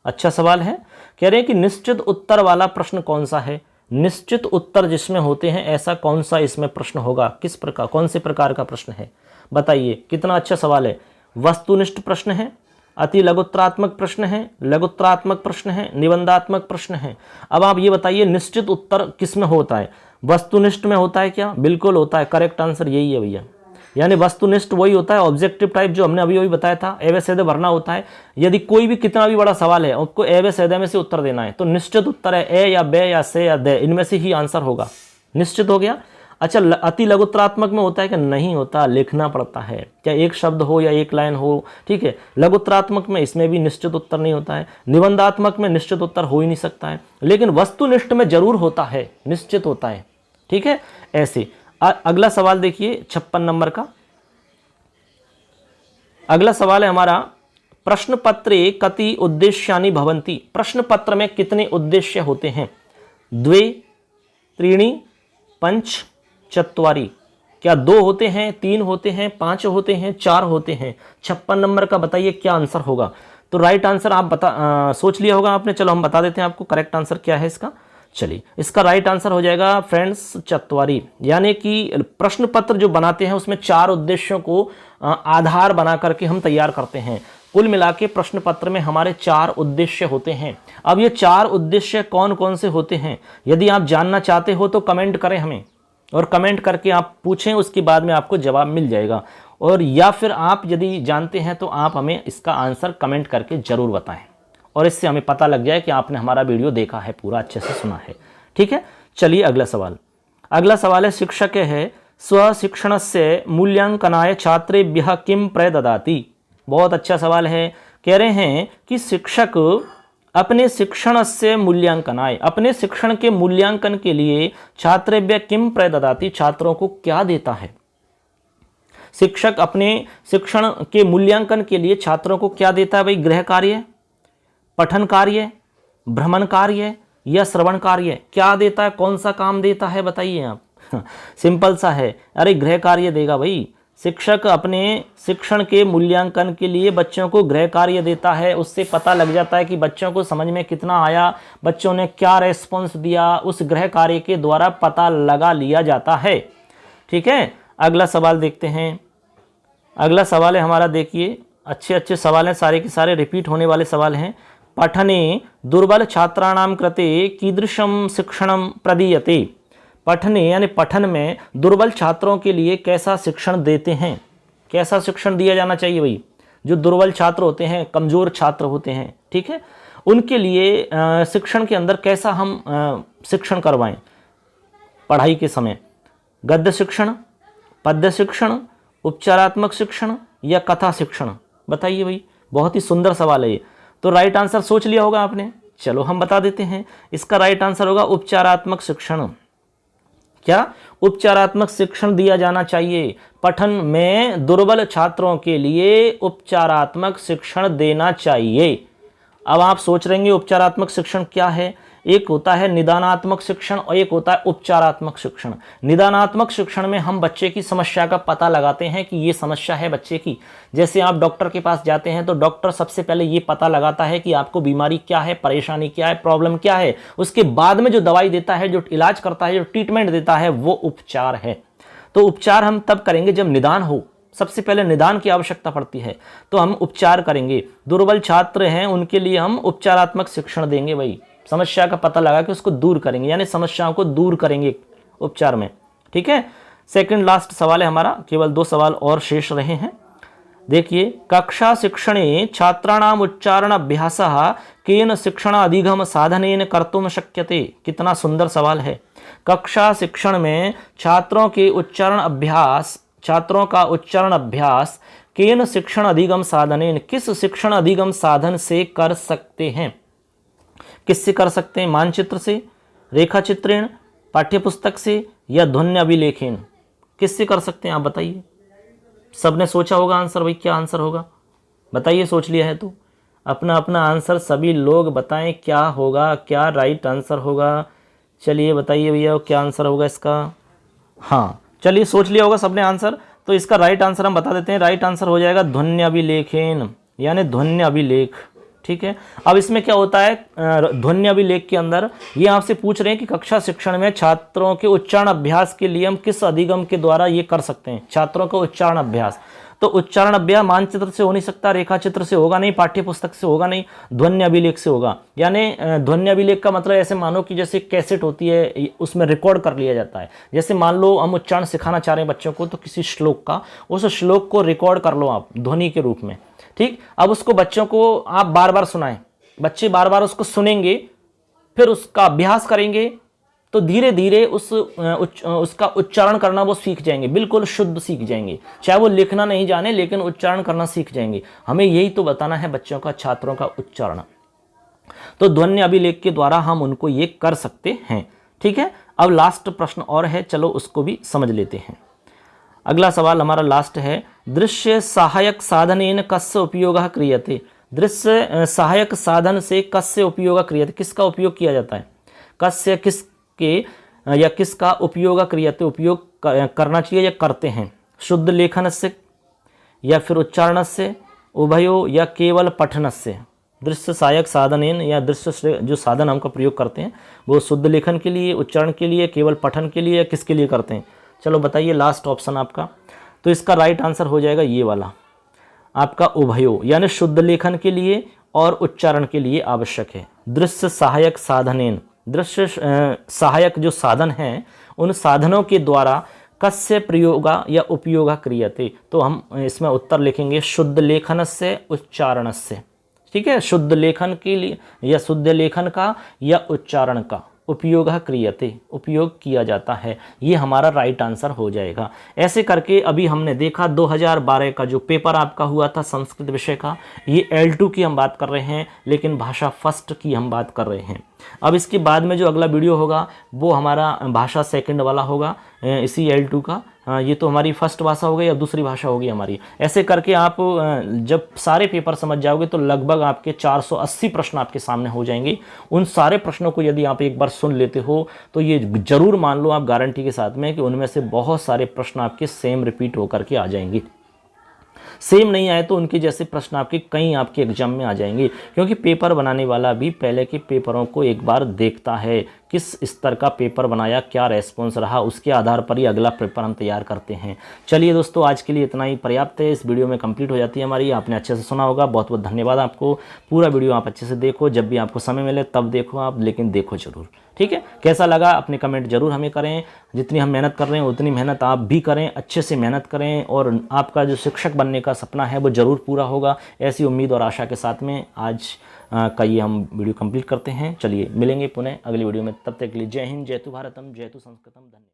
अच्छा सवाल है, कह रहे हैं कि निश्चित उत्तर वाला प्रश्न कौन सा है। निश्चित उत्तर जिसमें होते हैं ऐसा कौन सा इसमें प्रश्न होगा, किस प्रकार, कौन से प्रकार का प्रश्न है, बताइए। कितना अच्छा सवाल है। वस्तुनिष्ठ प्रश्न है, अति लघुत्तरात्मक प्रश्न है, लघुत्तरात्मक प्रश्न है, निबंधात्मक प्रश्न है। अब आप ये बताइए निश्चित उत्तर किस में होता है, वस्तुनिष्ठ में होता है क्या। बिल्कुल होता है, करेक्ट आंसर यही है भैया। यानी वस्तुनिष्ठ वही होता है, ऑब्जेक्टिव टाइप जो हमने अभी बताया था, एवं सैदे भरना होता है। यदि कोई भी कितना भी बड़ा सवाल है आपको एवं सैदे में से उत्तर देना है, तो निश्चित उत्तर है ए या बे या से या दे, इनमें से ही आंसर होगा। निश्चित हो गया। अच्छा, अति लघुत्तरात्मक में होता है कि नहीं होता, लिखना पड़ता है, चाहे एक शब्द हो या एक लाइन हो, ठीक है। लघुत्तरात्मक में इसमें भी निश्चित उत्तर नहीं होता है, निबंधात्मक में निश्चित उत्तर हो ही नहीं सकता है, लेकिन वस्तुनिष्ठ में जरूर होता है, निश्चित होता है, ठीक है। ऐसे अगला सवाल देखिए 56 नंबर का। अगला सवाल है हमारा, प्रश्न पत्रे कति उद्देश्यानि भवन्ति। प्रश्न पत्र में कितने उद्देश्य होते हैं। 2, 3, 5, 4। क्या 2 होते हैं, 3 होते हैं, 5 होते हैं, 4 होते हैं। 56 नंबर का बताइए क्या आंसर होगा। तो राइट आंसर आप सोच लिया होगा आपने, चलो हम बता देते हैं आपको करेक्ट आंसर क्या है इसका। चलिए, इसका राइट आंसर हो जाएगा फ्रेंड्स 4। यानी कि प्रश्न पत्र जो बनाते हैं उसमें 4 उद्देश्यों को आधार बना करके हम तैयार करते हैं। कुल मिला के प्रश्न पत्र में हमारे 4 उद्देश्य होते हैं। अब ये 4 उद्देश्य कौन कौन से होते हैं, यदि आप जानना चाहते हो तो कमेंट करें हमें, और कमेंट करके आप पूछें, उसके बाद में आपको जवाब मिल जाएगा। और या फिर आप यदि जानते हैं तो आप हमें इसका आंसर कमेंट करके ज़रूर बताएं, और इससे हमें पता लग जाए कि आपने हमारा वीडियो देखा है, पूरा अच्छे से सुना है, ठीक है। चलिए अगला सवाल। अगला सवाल है, शिक्षक है स्वशिक्षणस्य मूल्यांकनाय छात्रेभ्यः किं प्रददाति। बहुत अच्छा सवाल है। कह रहे हैं कि शिक्षक अपने शिक्षण से मूल्यांकनाय, अपने शिक्षण के मूल्यांकन के लिए छात्रेभ्यः किं प्रददाति, छात्रों को क्या देता है। शिक्षक अपने शिक्षण के मूल्यांकन के लिए छात्रों को क्या देता है भाई। गृह कार्य, पठन कार्य, भ्रमण कार्य या श्रवण कार्य, क्या देता है, कौन सा काम देता है बताइए आप। सिंपल सा है, अरे गृह कार्य देगा भाई। शिक्षक अपने शिक्षण के मूल्यांकन के लिए बच्चों को गृह कार्य देता है, उससे पता लग जाता है कि बच्चों को समझ में कितना आया, बच्चों ने क्या रेस्पॉन्स दिया, उस गृह कार्य के द्वारा पता लगा लिया जाता है, ठीक है। अगला सवाल देखते हैं। अगला सवाल है हमारा, देखिए अच्छे अच्छे सवाल हैं, सारे के सारे रिपीट होने वाले सवाल हैं। पठने दुर्बल छात्राणां कृते कीदृशं शिक्षणं प्रदीयते। पठने यानी पठन में दुर्बल छात्रों के लिए कैसा शिक्षण देते हैं, कैसा शिक्षण दिया जाना चाहिए भाई। जो दुर्बल छात्र होते हैं, कमज़ोर छात्र होते हैं, ठीक है, उनके लिए शिक्षण के अंदर कैसा हम शिक्षण करवाएं पढ़ाई के समय। गद्य शिक्षण, पद्य शिक्षण, उपचारात्मक शिक्षण या कथा शिक्षण, बताइए भाई। बहुत ही सुंदर सवाल है ये। तो राइट आंसर सोच लिया होगा आपने, चलो हम बता देते हैं। इसका राइट आंसर होगा उपचारात्मक शिक्षण। क्या उपचारात्मक शिक्षण दिया जाना चाहिए। पठन में दुर्बल छात्रों के लिए उपचारात्मक शिक्षण देना चाहिए। अब आप सोच रहे हैं उपचारात्मक शिक्षण क्या है। एक होता है निदानात्मक शिक्षण और एक होता है उपचारात्मक शिक्षण। निदानात्मक शिक्षण में हम बच्चे की समस्या का पता लगाते हैं कि ये समस्या है बच्चे की। जैसे आप डॉक्टर के पास जाते हैं तो डॉक्टर सबसे पहले ये पता लगाता है कि आपको बीमारी क्या है, परेशानी क्या है, प्रॉब्लम क्या है। उसके बाद में जो दवाई देता है, जो इलाज करता है, जो ट्रीटमेंट देता है, वो उपचार है। तो उपचार हम तब करेंगे जब निदान हो। सबसे पहले निदान की आवश्यकता पड़ती है, तो हम उपचार करेंगे। दुर्बल छात्र हैं उनके लिए हम उपचारात्मक शिक्षण देंगे। भाई समस्या का पता लगा के उसको दूर करेंगे, यानी समस्याओं को दूर करेंगे उपचार में। ठीक है, सेकंड लास्ट सवाल है हमारा, केवल 2 सवाल और शेष रहे हैं। देखिए, कक्षा शिक्षणे छात्राणाम उच्चारण अभ्यासः केन शिक्षण अधिगम साधनेन कर्तुम शक्यते। कितना सुंदर सवाल है। कक्षा शिक्षण में छात्रों का उच्चारण अभ्यास केन शिक्षण अधिगम साधनेन, किस शिक्षण अधिगम साधन से कर सकते हैं। किससे कर सकते हैं? मानचित्र से, रेखा चित्रण, पाठ्यपुस्तक से, या ध्वनि अभिलेखेन। किससे कर सकते हैं आप बताइए। सबने सोचा होगा आंसर। भाई क्या आंसर होगा बताइए, सोच लिया है तो अपना अपना आंसर सभी लोग बताएं क्या होगा, क्या राइट आंसर होगा। चलिए बताइए भैया क्या आंसर होगा इसका। हाँ चलिए सोच लिया होगा सबने आंसर, तो इसका राइट आंसर हम बता देते हैं। राइट आंसर हो जाएगा ध्वनि अभिलेखेन, यानी ध्वनि अभिलेख। ठीक है, अब इसमें क्या होता है, ध्वनि अभिलेख के अंदर ये आपसे पूछ रहे हैं कि कक्षा शिक्षण में छात्रों के उच्चारण अभ्यास के लिए हम किस अधिगम के द्वारा ये कर सकते हैं। छात्रों का उच्चारण अभ्यास, तो उच्चारण अभ्यास मानचित्र से हो नहीं सकता, रेखा चित्र से होगा नहीं, पाठ्यपुस्तक से होगा नहीं, ध्वनि अभिलेख से होगा। यानी ध्वनि अभिलेख का मतलब ऐसे मानो कि जैसे कैसेट होती है, उसमें रिकॉर्ड कर लिया जाता है। जैसे मान लो हम उच्चारण सिखाना चाह रहे हैं बच्चों को, तो किसी श्लोक का, उस श्लोक को रिकॉर्ड कर लो आप ध्वनि के रूप में। ठीक, अब उसको बच्चों को आप बार बार सुनाएं, बच्चे बार बार उसको सुनेंगे, फिर उसका अभ्यास करेंगे, तो धीरे धीरे उसका उच्चारण करना वो सीख जाएंगे, बिल्कुल शुद्ध सीख जाएंगे। चाहे वो लिखना नहीं जाने, लेकिन उच्चारण करना सीख जाएंगे। हमें यही तो बताना है बच्चों का, छात्रों का उच्चारण। तो ध्वनि अभिलेख के द्वारा हम उनको ये कर सकते हैं। ठीक है, अब लास्ट प्रश्न और है, चलो उसको भी समझ लेते हैं। अगला सवाल हमारा लास्ट है, दृश्य सहायक साधनेन कस्य उपयोगः क्रियते। दृश्य सहायक साधन से कस्य उपयोगः क्रियते, किसका उपयोग किया जाता है। कस्य किसके या किसका उपयोग क्रियते, उपयोग करना चाहिए या करते हैं। शुद्ध लेखन से या फिर उच्चारण से, उभयो या केवल पठन से। दृश्य सहायक साधनेन या दृश्य से जो साधन हमका प्रयोग करते हैं वो शुद्ध लेखन के लिए, उच्चारण के लिए, केवल पठन के लिए, या किसके लिए करते हैं। चलो बताइए लास्ट ऑप्शन आपका। तो इसका राइट आंसर हो जाएगा ये वाला आपका, उभयो, यानी शुद्ध लेखन के लिए और उच्चारण के लिए आवश्यक है। दृश्य सहायक साधनेन, दृश्य सहायक जो साधन हैं उन साधनों के द्वारा कस्य प्रयोगा या उपयोगा क्रियते। तो हम इसमें उत्तर लिखेंगे शुद्ध लेखन से, उच्चारण से। ठीक है, शुद्ध लेखन के लिए या शुद्ध लेखन का या उच्चारण का उपयोग क्रियते, उपयोग किया जाता है। ये हमारा राइट आंसर हो जाएगा। ऐसे करके अभी हमने देखा 2012 का जो पेपर आपका हुआ था संस्कृत विषय का, ये L2 की हम बात कर रहे हैं, लेकिन भाषा फर्स्ट की हम बात कर रहे हैं। अब इसके बाद में जो अगला वीडियो होगा वो हमारा भाषा सेकंड वाला होगा, इसी L2 का। ये तो हमारी फर्स्ट भाषा हो गई, अब दूसरी भाषा होगी हमारी। ऐसे करके आप जब सारे पेपर समझ जाओगे तो लगभग आपके 480 प्रश्न आपके सामने हो जाएंगे। उन सारे प्रश्नों को यदि आप एक बार सुन लेते हो तो ये जरूर मान लो आप गारंटी के साथ में कि उनमें से बहुत सारे प्रश्न आपके सेम रिपीट होकर के आ जाएंगे। सेम नहीं आए तो उनके जैसे प्रश्न आपके कई आपके एग्जाम में आ जाएंगे, क्योंकि पेपर बनाने वाला भी पहले के पेपरों को एक बार देखता है, किस स्तर का पेपर बनाया, क्या रेस्पॉन्स रहा, उसके आधार पर ही अगला पेपर हम तैयार करते हैं। चलिए दोस्तों, आज के लिए इतना ही पर्याप्त है। इस वीडियो में कंप्लीट हो जाती है हमारी। आपने अच्छे से सुना होगा, बहुत बहुत धन्यवाद आपको। पूरा वीडियो आप अच्छे से देखो, जब भी आपको समय मिले तब देखो आप, लेकिन देखो जरूर। ठीक है, कैसा लगा अपने कमेंट जरूर हमें करें। जितनी हम मेहनत कर रहे हैं उतनी मेहनत आप भी करें, अच्छे से मेहनत करें, और आपका जो शिक्षक बनने का सपना है वो ज़रूर पूरा होगा। ऐसी उम्मीद और आशा के साथ में आज का ये हम वीडियो कंप्लीट करते हैं। चलिए मिलेंगे पुनः अगली वीडियो में, तब तक के लिए जय हिंद, जय तु भारतम, जय तु संस्कृतम। धन्यवाद।